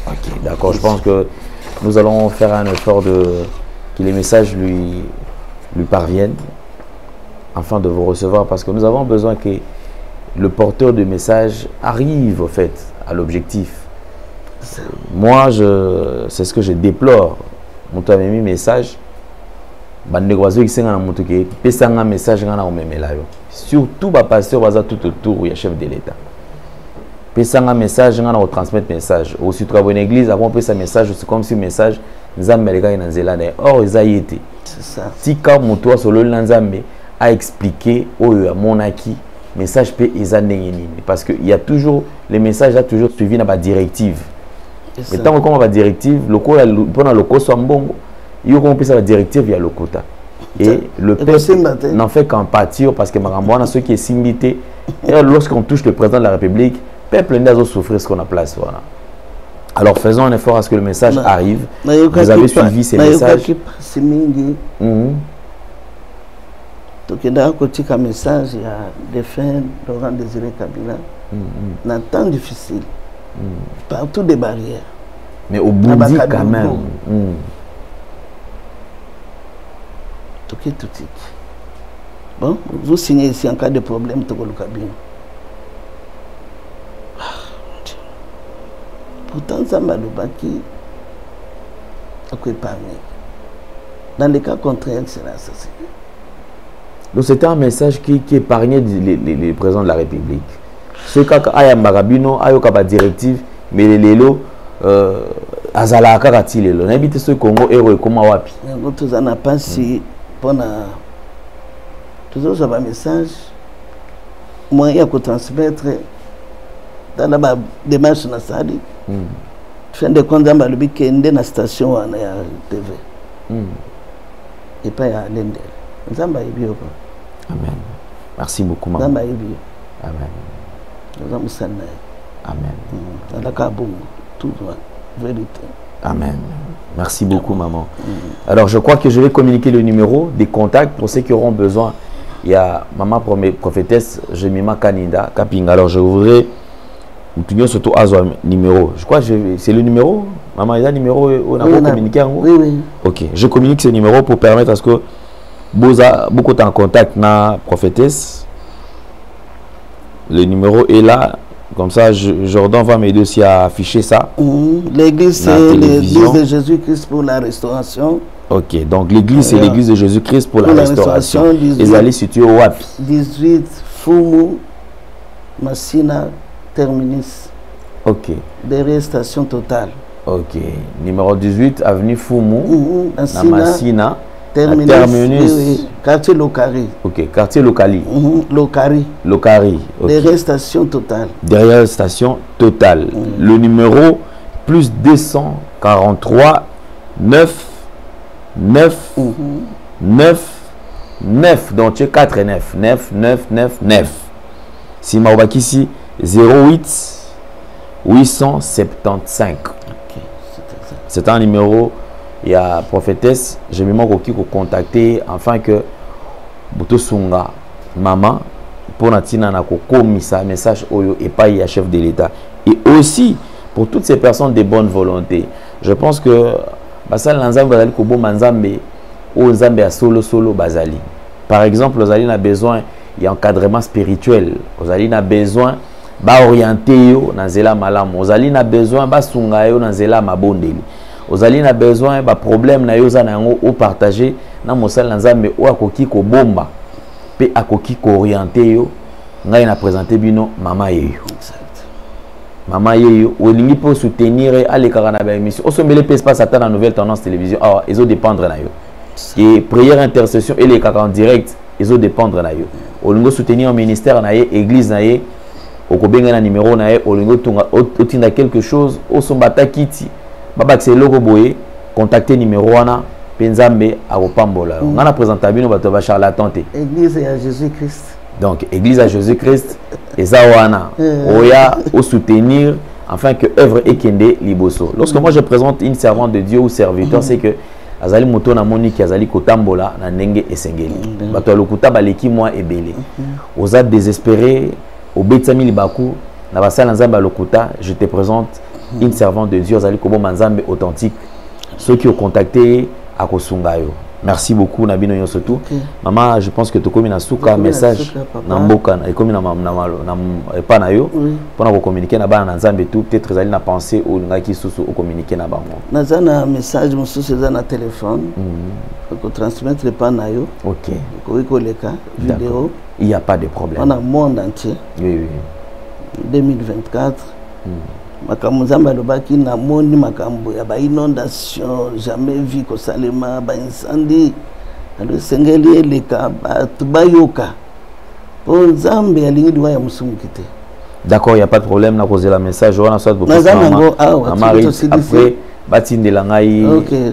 Ok, d'accord. Je pense que nous allons faire un effort que les messages lui parviennent afin de vous recevoir, parce que nous avons besoin que le porteur de message arrive au fait à l'objectif. Moi, c'est ce que je déplore. Mon ami mis message, message surtout pasteur baza tout autour il y a chef de l'État. Pesanga message ngana transmettre message au citoyen de l'église avant pesa message c'est comme si message nzambe leka na nzela na or ezayete. C'est ça. Tika moto solo nzambe a expliqué oyo monaki message pe ezandenge nini parce que il y a toujours les messages a toujours suivi na ba directive. Et tant que ba directive loko pona loko so mbongo yo comme pesa ba directive via lokota. Et le peuple n'en fait qu'en pâtir parce que Maramboana, ceux qui est simbité, et lorsqu'on touche le président de la République, le peuple n'a pas souffrir ce qu'on a place. Voilà. Alors faisons un effort à ce que le message arrive. Vous avez suivi ces messages. Donc il y a un message, il y a des fins Laurent Désiré Kabila. Un temps difficile. Partout des barrières. Mais au bout de quand même. Tout de suite. Bon, vous signez ici en cas de problème, tout le cabine. Pourtant, ça m'a qui a épargné. Dans les cas contraires, c'est assassiné. Donc c'était un message qui épargnait les présidents de la République. Ce cas aya Marabino, ayoka directive, mais les lélo azala kakati lelo. N'habite ce Congo héros comment wapi. Nous en a pas si pendant toujours un message moyen de transmettre dans la démarche nationale. Fin de compte dans le week-end dans la station à la TV. Et pas à l'Inde. Zamba ibio. Amen. Merci beaucoup maman. Zamba ibio. Amen. Zamba sana. Amen. La kabou tout droit vérité. Amen. Merci beaucoup, maman. Alors, je crois que je vais communiquer le numéro des contacts pour ceux qui auront besoin. Il y a maman prophétesse Jemima Kaninda Kaping. Alors, je voudrais vous surtout à numéro. Je crois que c'est le numéro. Maman, il y a un numéro on a communiqué en Oui, oui. Ok, je communique ce numéro pour permettre à ce que beaucoup en contact na prophétesse. Le numéro est là. Comme ça, Jordan va m'aider aussi à afficher ça. L'église, c'est l'église de Jésus-Christ pour la restauration. Ok, donc l'église, c'est l'église de Jésus-Christ pour la restauration. Les allées situées au WAP. 18 Fumu, Massina, Terminus. Ok. Derrière Station Totale. Ok. Numéro 18, avenue Fumu, Massina. Terminus, oui. Quartier Locari. Ok, quartier Locali. Locari. Locari. Okay. Derrière Station Totale. Derrière Station Totale. Le numéro plus 243 9 9 donc tu es 4 et 9 9 9 9 9 si Maobakisi 08 875 c'est un numéro. Il y a prophétesse, je me demande qui contacter afin que Botosunga maman pour natina na komisa message oyo et pas il y a chef de l'État et aussi pour toutes ces personnes de bonne volonté. Je pense que basal nzambe bazali ko bomba nzambe o nzambe a solo bazali. Par exemple, Ozali a besoin d'encadrement spirituel, Ozali a besoin d'orienter yo na nzela malamu, Ozali a besoin basunga yo na nzela mabondeli. Ozali na besoin ba problème na yo za na yango o partager na mosala nzambe o akoki ko bomba pe akoki ko orienter yo ngai na présenter bino mama yeyo. Mama yeyo olingi pour soutenir aller karana ba émission o sombele pe espace ata na nouvelle tendance télévision ah ils ont dépendre na yo et prière intercession et les kaka en direct ils ont dépendre na yo olingo soutenir un ministère na ye église na ye okobenga na numéro na ye olingo tunga otinda quelque chose o sombata kiti baba c'est logo boye contacter numéro wana penzambe akopambola ngana présenter bino bato ba charlatan te église à Jésus-Christ donc église à Jésus-Christ eza wana oya au soutenir afin que œuvre ekende liboso. Lorsque moi je présente une servante de Dieu ou serviteur c'est que azali moto na monique azali kotambola na ndenge esengeli bato lokuta baleki moi ebele oza désespéré obetsami libaku na basala nzamba lokuta je te présente une servante de Dieu azali kobo manzambe authentique ceux qui ont contacté à Kosungayo. Merci beaucoup Nabino Yosotou. Maman, je pense que tu communiques un message na mboka et comme na pas na yo pour communiquer na ba na nzambe tout peut-être ezali na penser ou ngaki susu au communiquer na bango. Na message mususu za na téléphone. Ko transmettre pas na yo. OK. Ko ikoleka vidéo. Il n'y a pas de problème. On a monde entier. Oui. 2024. Makambo nzambe alobaki na moni makambo ya ba inondation jamais vu ko salema ba incendie alo sengeli eleka batu bayoka po nzambe alingi diwa ya musumukite. D'accord, il y a pas de problème na poser la message on soit beaucoup après batindela ngai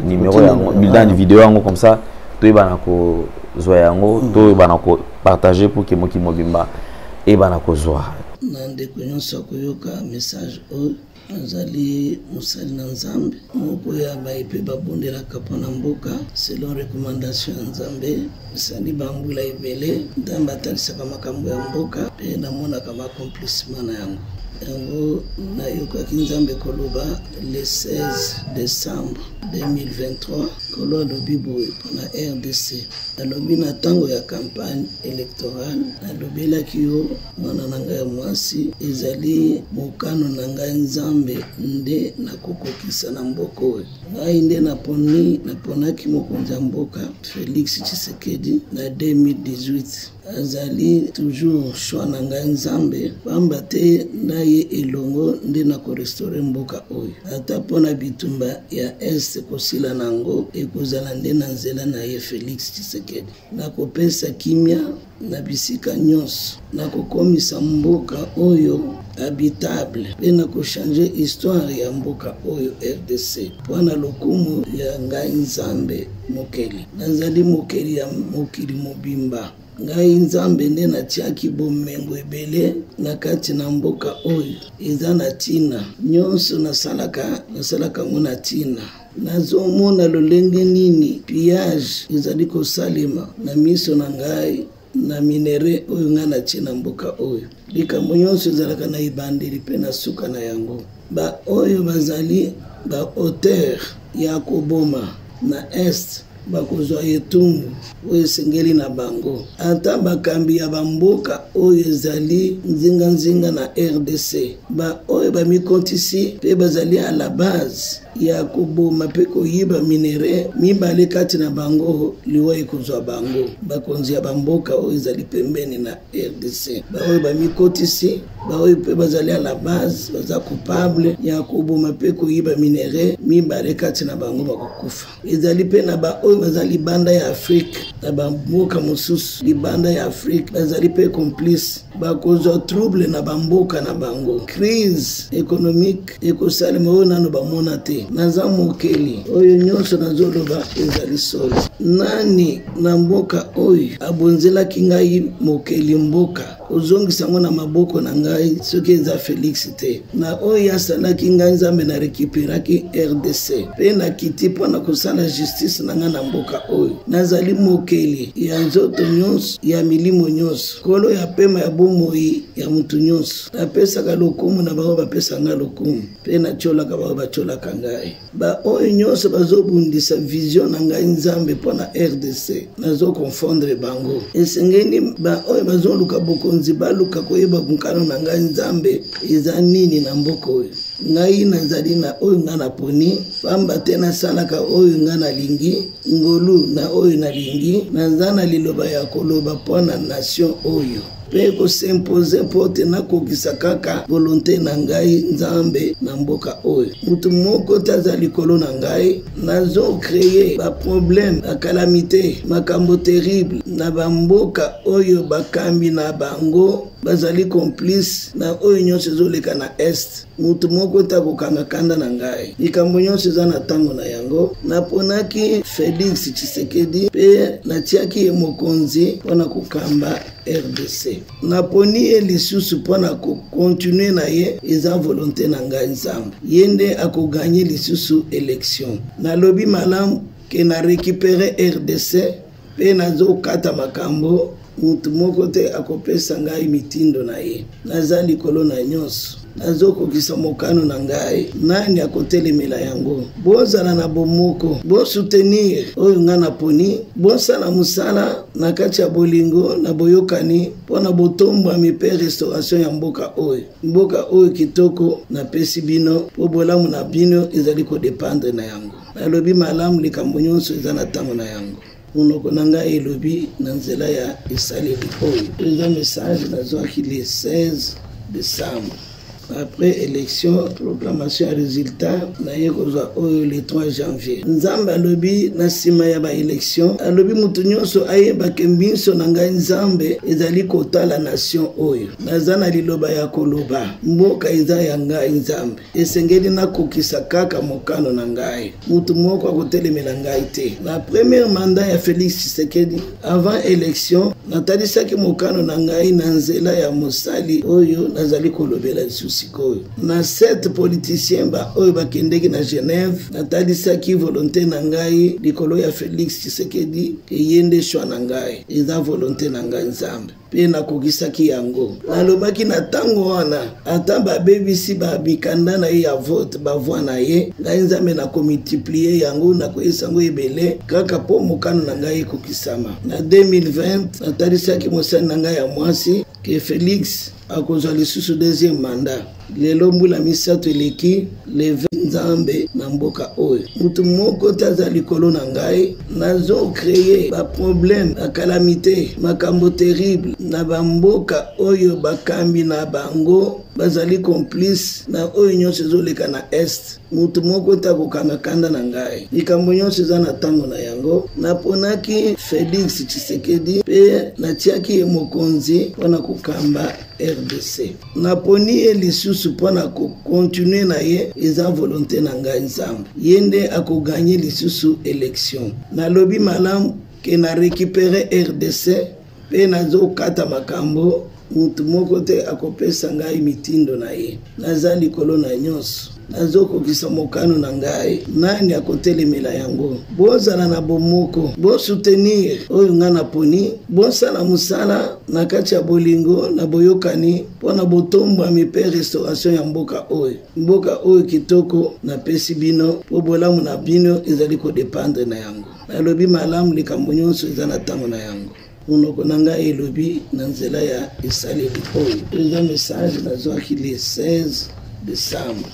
numéro ya dans vidéo yango comme ça to ibana ko zoya yango to ibana ko partager pour que moki mobimba et bana ko zoa nande kunyonso koyoka message o azali musali na nzambe moko ya baipe babondela kapona mboka selon recommandation ya nzambe sali bambula ebele ndamba atalisaka makambo ya mboka pe namonaka accomplissement na yango nayokaki nzambe koloba le 16 décembre 2023 kolo alobi boye mpona RDC alobi na ntango ya campagne électorale alobelaki yo mwana na ngai ya mwasi ezali mokano na ngai nzambe nde nakokokisa na mboka oyo ngai nde naponaki mokonzi ya mboka Félix Tshisekedi na 2018 azali toujours choix na ngai nzambe pamba te naye elongo nde nakorestore mboka oyo ata mpona bitumba ya este kosila nango ekozala nde na nzela na ye Félix Tshisekedi nakopesa kimia na bisika nyonso nakokomisa mboka oyo habitable pe nakochange histoire ya mboka oyo RDC mpona lokumu ya ngai nzambe mokeli nazali mokeli ya mokili mobimba ngai nzambe nde natiaki bomengo ebele na kati na mboka oyo eza na tina nyonso nasalaka ngo na tina nazomona lolenge nini pillage ezali kosalema na miso na ngai na minere oyo nga natie na mboka oyo likambo nyonso ezalaka na ibandeli mpe na suka na yango ba oyo bazali ba auteur ya koboma na est bakozwa etumbu oyo esengeli na bango ata bakambi ya bamboka oyo ezali nzinga na RDC ba oyo bamikontisi mpe bazali à la base ya koboma mpe koyiba minere mibale kati na bango liwa ekozwa bango bakonzi ya bamboka oyo ezali pembeni na RDC ba oyo bamikotisi ba oyo mpe bazali à la base baza coupable ya koboma mpe koyiba minere mibale kati na bango bakokufa ezali mpe na ba oyo bazali banda ya Afrique na bamboka mosusu libanda ya Afrique bazali pe complice bakozwa trouble na bamboka na bango. Crise économique ekosalema oyo nano bamona te. Naza mokeli oyo nyonso nazoloba ezali solo. Nani na mboka oyo abonzelaki ngai mokeli mboka ozongisa ngo na maboko na ngai soki eza Félix te. Na oyo asalaki ngai Nzambe na récupéraki RDC pe na kiti mpona kosala justice na ngai na mboka oyo. Nazali mokeli ya nzoto nyonso ya milimo nyonso, kolo ya pema ya bomoi ya mutu nyonso. Napesaka lokumu na bao bapesa nga lokumu pe na tiolaka bao batiolaka ngai. Ba oyo nyonso bazobundisa vision na ngai Nzambe mpona RDC nazo confondre bango. Esengeni ba oyo bazoluka bokonzi baluka koyeba bunkano na ngai Nzambe eza nini na mboka oyo. Ngai nazali na oyo nga na poni pamba te nasalaka oyo nga na lingi ngolu na oyo na lingi naza na liloba ya koloba mpona nation oyo pe kosimpose po te nakokisa kaka volonté na ngai Nzambe na mboka oyo. Mutu moko te aza likolo na ngai nazo créer ba problème ba calamité makambo terrible na bamboka oyo bakambi na bango bazali complice na oyo nyonso ezoleka na est. Mutu moko te akokanga kanda na ngai. Likambo nyonso eza na ntango na yango. Naponaki Félix Tshisekedi pe natiaki ye mokonzi mpona kokamba RDC. Naponi ye lisusu mpona kokontinue na ye eza volonté na ngai Nzambe. Ye nde akoganye lisusu élection. Nalobi malamu ke na récupérer RDC pe nazokata makambo mutu moko te akopesa ngai mitindo na ye. Naza likolo na nyonso nazokokisa mokano na ngai nani akotelemela yango. Bozala na bomoko, bo soutenir oyo nga na poni, bosala musala na kati ya bolingo na boyokani mpona botombwami mpe restauration ya mboka oyo. Mboka oyo kitoko na pesi bino po bolamu na bino ezali kodependre na yango. Nalobi malamu likambo nyonso eza na ntango na yango. Munoko na ngai elobi na nzela ya esaleli oyo. Eza message nazwaki le 16 décembre. Après élection, proclamation à résultat, naye kozwa oyo le 3 janvier. Nzambe alobi na sima ya ba élection, alobi mutu nyonso ayeba ke mbinso na ngai Nzambe ezali kotala nation oyo. Naza na liloba ya koloba, mboka eza ya ngai Nzambe. Esengeli nakokisa kaka mokano na ngai. Mutu moko akotelemela ngai te. Na premier mandat ya Félix Tshisekedi, avant élection, natalisaki mokano na ngai na nzela ya mosali oyo nazali kolobela lisusu. Na 7 politiciens ba oyo bakendeki na Genève natalisaki volonté na ngai likolo ya Félix Tshisekedi eyende shwa na ngai eza volonté na ngai Nzambe pe nakokisaki yango. Nalobaki na tango wana ata babebisi babikanda na ye ya vote bavoi na ye ngai Nzambe nakomultiplier yango nakoyesa yango ebele kaka po mokano na ngai ekokisama. Na 2020 natalisaki mosali na ngai ya mwasi ke Félix akozwa lisusu deuxième mandat. Lelo mbula misato eleki leve Nzambe na mboka oyo. Mutu moko te aza likolo na ngai nazo créer ba problème ba calamité makambo terrible na bamboka oyo bakambi na bango bazali complice na oyo nyonso ezoleka na est. Mutu moko te akokanga kanda na ngai. Likambo nyonso eza na ntango na yango. Naponaki Félix Tshisekedi pe natiaki ye mokonzi mpona kokamba RDC. Naponi ye lisusu mpona kokontinue na ye eza volonté na ngai Nzambe. Ye nde akoganye lisusu élection. Nalobi malamu ke na récupérer RDC pe nazokata makambo mutu moko te akopesa ngai mitindo na ye. Naza likolo na nyonso nazokokisa mokano na ngai nani akotelemela yango. Bozala na bomoko, bo soutenir oyo nga na poni, bosala musala na kati ya bolingo na boyokani mpona botombwami mpe restauration ya mboka oyo. Mboka oyo kitoko na pesi bino po bolamu na bino ezali kodependre na yango. Nalobi malamu likambo nyonso eza na ntango na yango. Munoko na ngai elobi na nzela ya esaleli oyo. Eza message nazwaki le 16 décembre.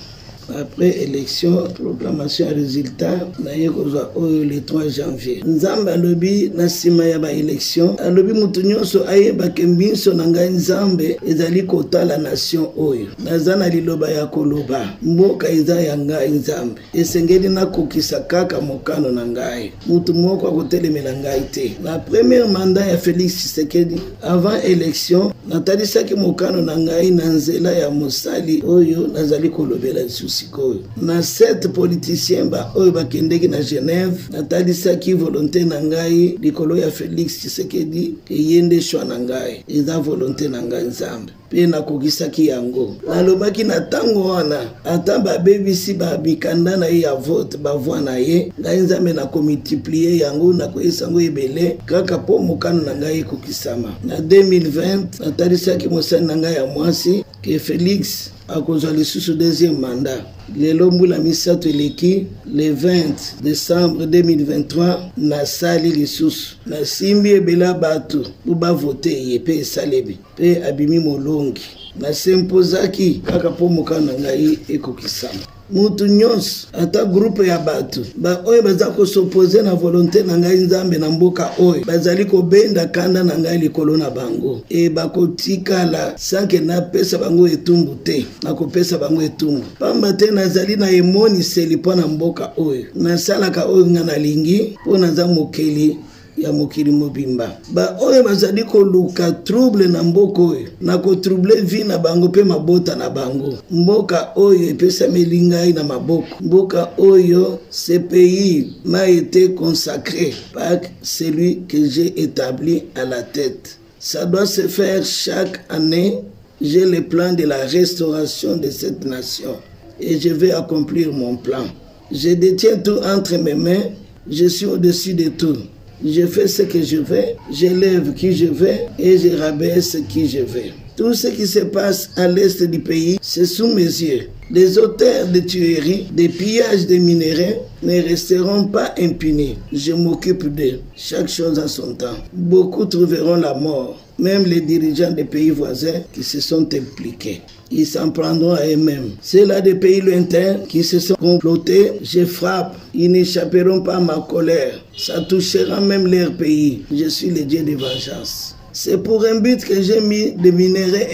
Après élection, proclamation à résultat, le 3 janvier. Nzambe alobi na sima ya ba élection, alobi mutu nyonso ayeba ke mbinso na ngai Nzambe ezali kotala nation oyo. Nazana liloba ya koloba, mboka eza ya ngai Nzambe. Esengeli na kokisa kaka mokano na ngai. Mutu moko akotelemela ngai te. Na premier mandat ya Félix Tshisekedi, avant élection, natalisaki mokano na ngai na nzela ya mosali oyo nazali kolobela lisusu koyo. Na 7 politiciens ba oyo bakendeki na Genève, natalisaki volonté na ngai likolo ya Félix Tshisekedi ke yende shwa na ngai. Eza volonté na ngai Nzambe. Pe nakokisaki yango. Nalobaki na tango wana ata babebisi babikanda na ye ya vote bavoi na ye, ngai Nzambe na komultiplier yango na koyesa yango ebele kaka po mokano na ngai ekokisama. Na 2020 natalisaki mosali na ngai ya mwasi ke Félix akozwa lisusu deuxième mandat. Lelo mbula misato eleki le 20 décembre 2023 na sali lisusu na simbi ebela bato po bavote ye pe esalebi pe abimi molongi na sempozaki kaka po mokano na ngai ekokisama. Mutu nyonso ata groupe ya bato ba oyo baza kosopoze na volonté na ngai Nzambe na mboka oyo bazali kobenda kanda na ngai likolo na bango e bakotikala sanke na pesa bango etumbu te na kopesa bango etumbu pamba te nazali na emoniseli mpo na mboka oyo nasalaka oyo nga nalingi mpo naza mokeli ya mokili mobimba. Ba oyo bazali koluka trouble na mboka oyo na kotrouble vie na bango pe mabota na bango. Mboka oyo epesa melingai na maboko. Mboka oyo, ce pays m'a été consacré par celui que j'ai établi à la tête. Ça doit se faire chaque année. J'ai le plan de la restauration de cette nation et je vais accomplir mon plan. Je détiens tout entre mes mains. Je suis au-dessus de tout. Je fais ce que je veux, j'élève qui je veux et je rabaisse qui je veux. Tout ce qui se passe à l'est du pays, c'est sous mes yeux. Les auteurs de tueries, des pillages de minéraux ne resteront pas impunis. Je m'occupe d'eux, chaque chose à son temps. Beaucoup trouveront la mort, même les dirigeants des pays voisins qui se sont impliqués. Ils s'en prendront à eux-mêmes. Ceux-là des pays lointains qui se sont complotés, je frappe. Ils n'échapperont pas à ma colère. Ça touchera même leur pays. Je suis le Dieu de vengeance. C'est pour un but que j'ai mis des minéraux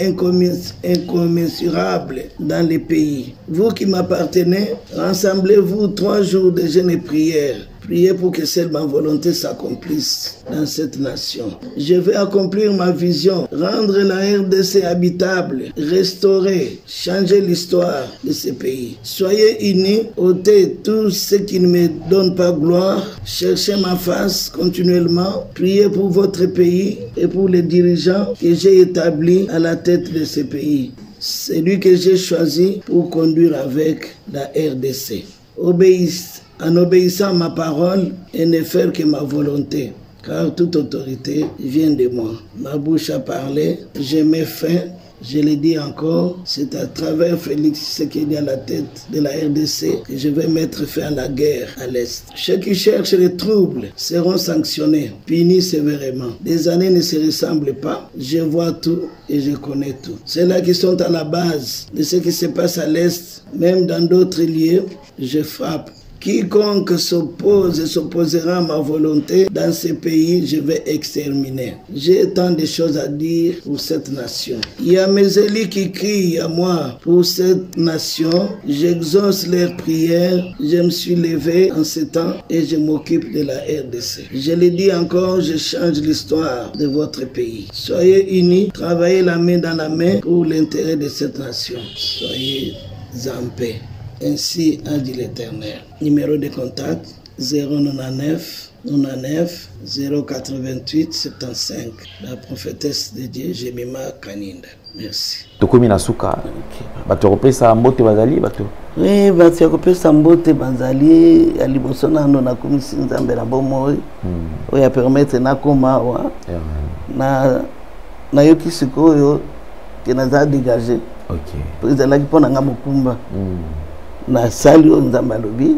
incommensurables dans les pays. Vous qui m'appartenez, rassemblez-vous 3 jours de jeûne et prière. Priez pour que seule ma volonté s'accomplisse dans cette nation. Je vais accomplir ma vision, rendre la RDC habitable, restaurer, changer l'histoire de ce pays. Soyez unis, ôtez tout ce qui ne me donne pas gloire, cherchez ma face continuellement, priez pour votre pays et pour les dirigeants que j'ai établis à la tête de ce pays. C'est lui que j'ai choisi pour conduire avec la RDC. Obéissez. En obéissant à ma parole et ne faire que ma volonté, car toute autorité vient de moi. Ma bouche a parlé, j'ai mes faim, je le dis encore, c'est à travers Félix Tshisekedi à la tête de la RDC que je vais mettre fin à la guerre à l'Est. Ceux qui cherchent les troubles seront sanctionnés, punis sévèrement. Des années ne se ressemblent pas, je vois tout et je connais tout. Ceux-là qui sont à la base de ce qui se passe à l'Est, même dans d'autres lieux, je frappe. Quiconque s'opposera à ma volonté dans ce pays, je vais exterminer. J'ai tant de choses à dire pour cette nation. Il y a mes élus qui crient à moi pour cette nation. J'exauce leurs prières. Je me suis levé en ce temps et je m'occupe de la RDC. Je le dis encore, je change l'histoire de votre pays. Soyez unis, travaillez la main dans la main pour l'intérêt de cette nation. Soyez en paix. Ainsi a dit l'Éternel. Numéro de contact 099 99 088 75. La prophétesse de Dieu, Jemima Kaninda. Merci. Tokomi Nasuka. Bato kopesa mbote bazali bato. Oui, bato kopesa mbote bazali aliboso na ndo na komisi Nzambe na bomoi. Oya permettre na koma wa. Na yoki sikoyo kenaza dégager. OK. Prezala kipona nga mokumba. Na sali o Nzambe alobi.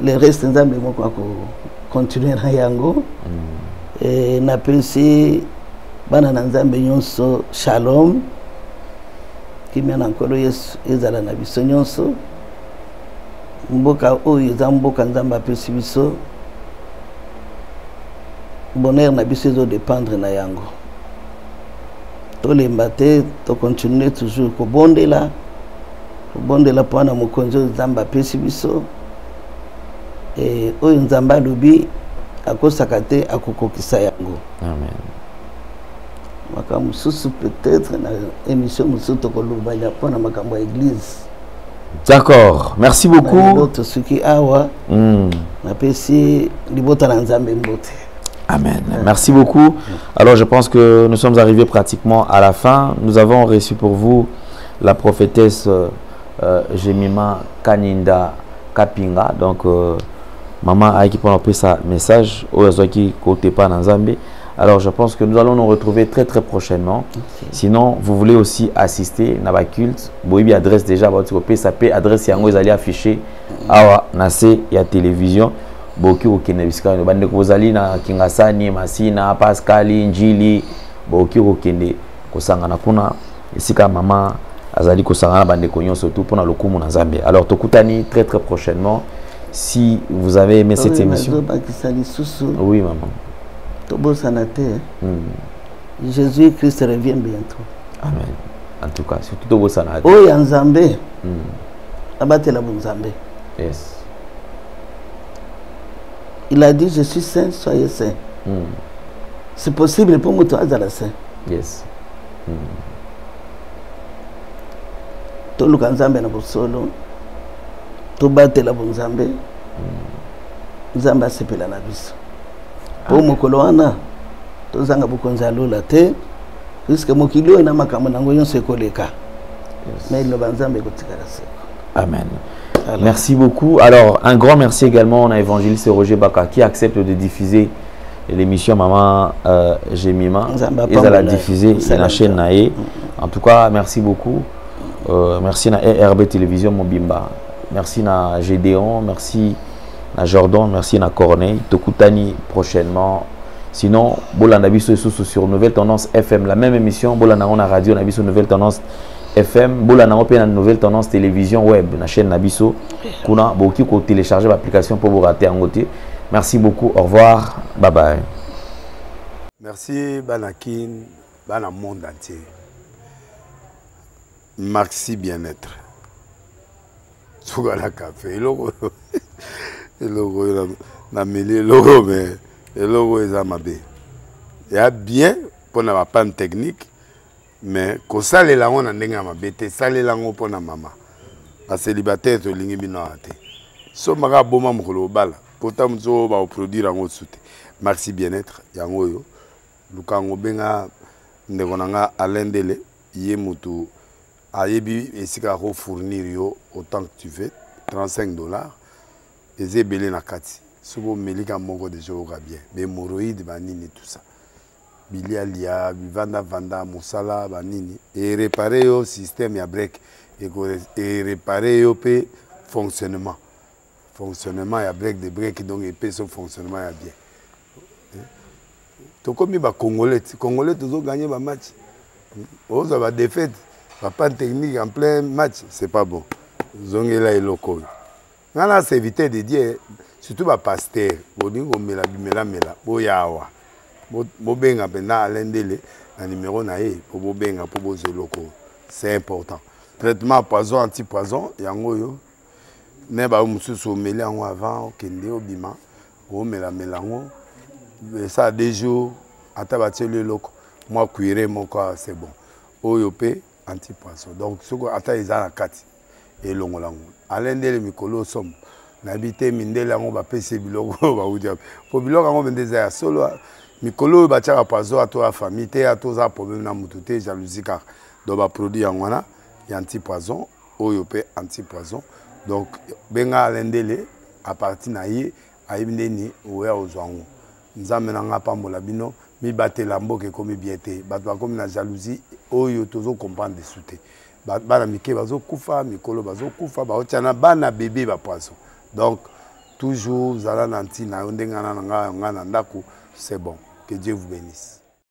Le reste Nzambe moko ko continuer na yango. Na pesi bana na Nzambe nyonso shalom. kimia na nkolo Yesu ezala na biso nyonso mboka oyo eza mboka Nzambe apesi biso bonheur na biso ezo dépendre na yango tolemba te to continuer toujours kobondela mpona mokonzi oyo Nzambe apesi biso oyo Nzambe alobi akosaka te akokokisa yango. Amen. Makambo mosusu peut-être na émission mosusu tokolobala mpona makambo ya église. D'accord, merci beaucoup. D'autres suki awa napesi libota na Nzambe mbote. Amen. Merci beaucoup. Alors je pense que nous sommes arrivés pratiquement à la fin. Nous avons reçu pour vous la prophétesse Jemima Kaninda Kapinga. Donc maman a équipé un peu sa message qui côté pas dans Zambie. Alors je pense que nous allons nous retrouver très prochainement. Okay. Sinon vous voulez aussi assister à la culte, boibi adresse déjà votre PSAP adresse yango ils allaient afficher awa nase ya télévision boki okene bisika no bande ko zali na Kingasani Masina Pascali Njili boki okende kosangana kuna esika mama azali kosangana bande konyo surtout pour na lokumu na Zambie. Alors tokutani très prochainement. Si vous avez aimé cette émission. Oui maman. Jésus-Christ revient bientôt. Amen. En tout cas, surtout Tobo Sanate. Oh, Yanzambe. Abatela Bunzambe. Yes. Il a dit, je suis saint, soyez saint. C'est possible pour moi, toi, à saint. Yes. Tolu Kanzambe na Bosolo. Tobatela Bunzambe. Nzambe asepela na biso. Pour mokolo wana tozanga bukonza lola te puisque mokili oyo na makambo nango nyonso ekoleka. Mais le Nzambe kotikala seko. Amen. Alors. Merci beaucoup. Alors un grand merci également à évangéliste Roger Baka qui accepte de diffuser l'émission Maman Jemima et à la diffuser sur la chaîne Nae. En tout cas, merci beaucoup. Merci à RB Télévision Mobimba. Merci à Gédéon, merci à Jordan, merci à Corneille. Tokutani prochainement. Sinon, Bolanda Biso sur Nouvelle Tendance FM, la même émission. Bolanda on a radio, on a Biso Nouvelle Tendance FM. Bolanda on a Nouvelle Tendance Télévision Web, la chaîne Nabiso. Kuna beaucoup ko télécharger l'application pour vous rater en côté. Merci beaucoup. Au revoir. Bye bye. Merci Banakin, Bana monde entier. Merci bien-être. Sougala café, logo na mêlé logo mais logo est amabé. Il y a bien pour na panne technique mais ko sale la on ndenga mabete sale la ngo pona mama. Ba célibataire to lingi bino ate. So maka boma mokolo bala. Pourtant mzo ba produire ngo soute. Merci bien-être yango yo. Lukango benga ndeko nanga alendele yé mutu ayebi esika ko fournir yo autant que tu veux $35 et zebele na kati sobo melika moko de jour bien be moroïde banini tout ça bilialia vanda musala banini et réparer yo système ya break et réparer yo pe fonctionnement ya break de break donc et pe son fonctionnement ya bien to comme ba congolais toujours gagner ba match on va défaite pas technique en plein match, c'est pas bon. Zongela et loco. Nana c'est éviter de dire surtout ba pasteur, bodingo mela boyawa. Bo benga pena alendele na numéro na e pour bo benga pour bo loko. C'est important. Traitement poison anti-poison yango yo. Ne ba mususu mela ngo avant kende obima, o mela ngo. Ça des jours atabati le loko. Moi cuire mon corps c'est bon. Oyope anti-poisson. Donc, ce qu'on attend, ils ont la carte. Et l'on l'a. Alain de Mikolo somme. N'habité Mindela, on va payer Biloko. Pour Biloko, on va des solo. Mikolo, va tirer à poisson à toi, famille, à toi, problème dans mon jalousie car. Donc, va produire en wana, il y a anti-poison, oyopé anti-poison. Donc, benga Alain Dele, à partir naïe, à Ibneni, ou à Ozwango. Nous amenons pas mon labino. Mi batte lambo ke komi biete batwa komi na jalousie oyo tozo comprendre de souté bana mike bazo kufa mikolo bazo kufa ba otiana bana bébé ba poisson donc toujours zala nanti na ndenga na nga na ndako c'est bon que Dieu vous bénisse.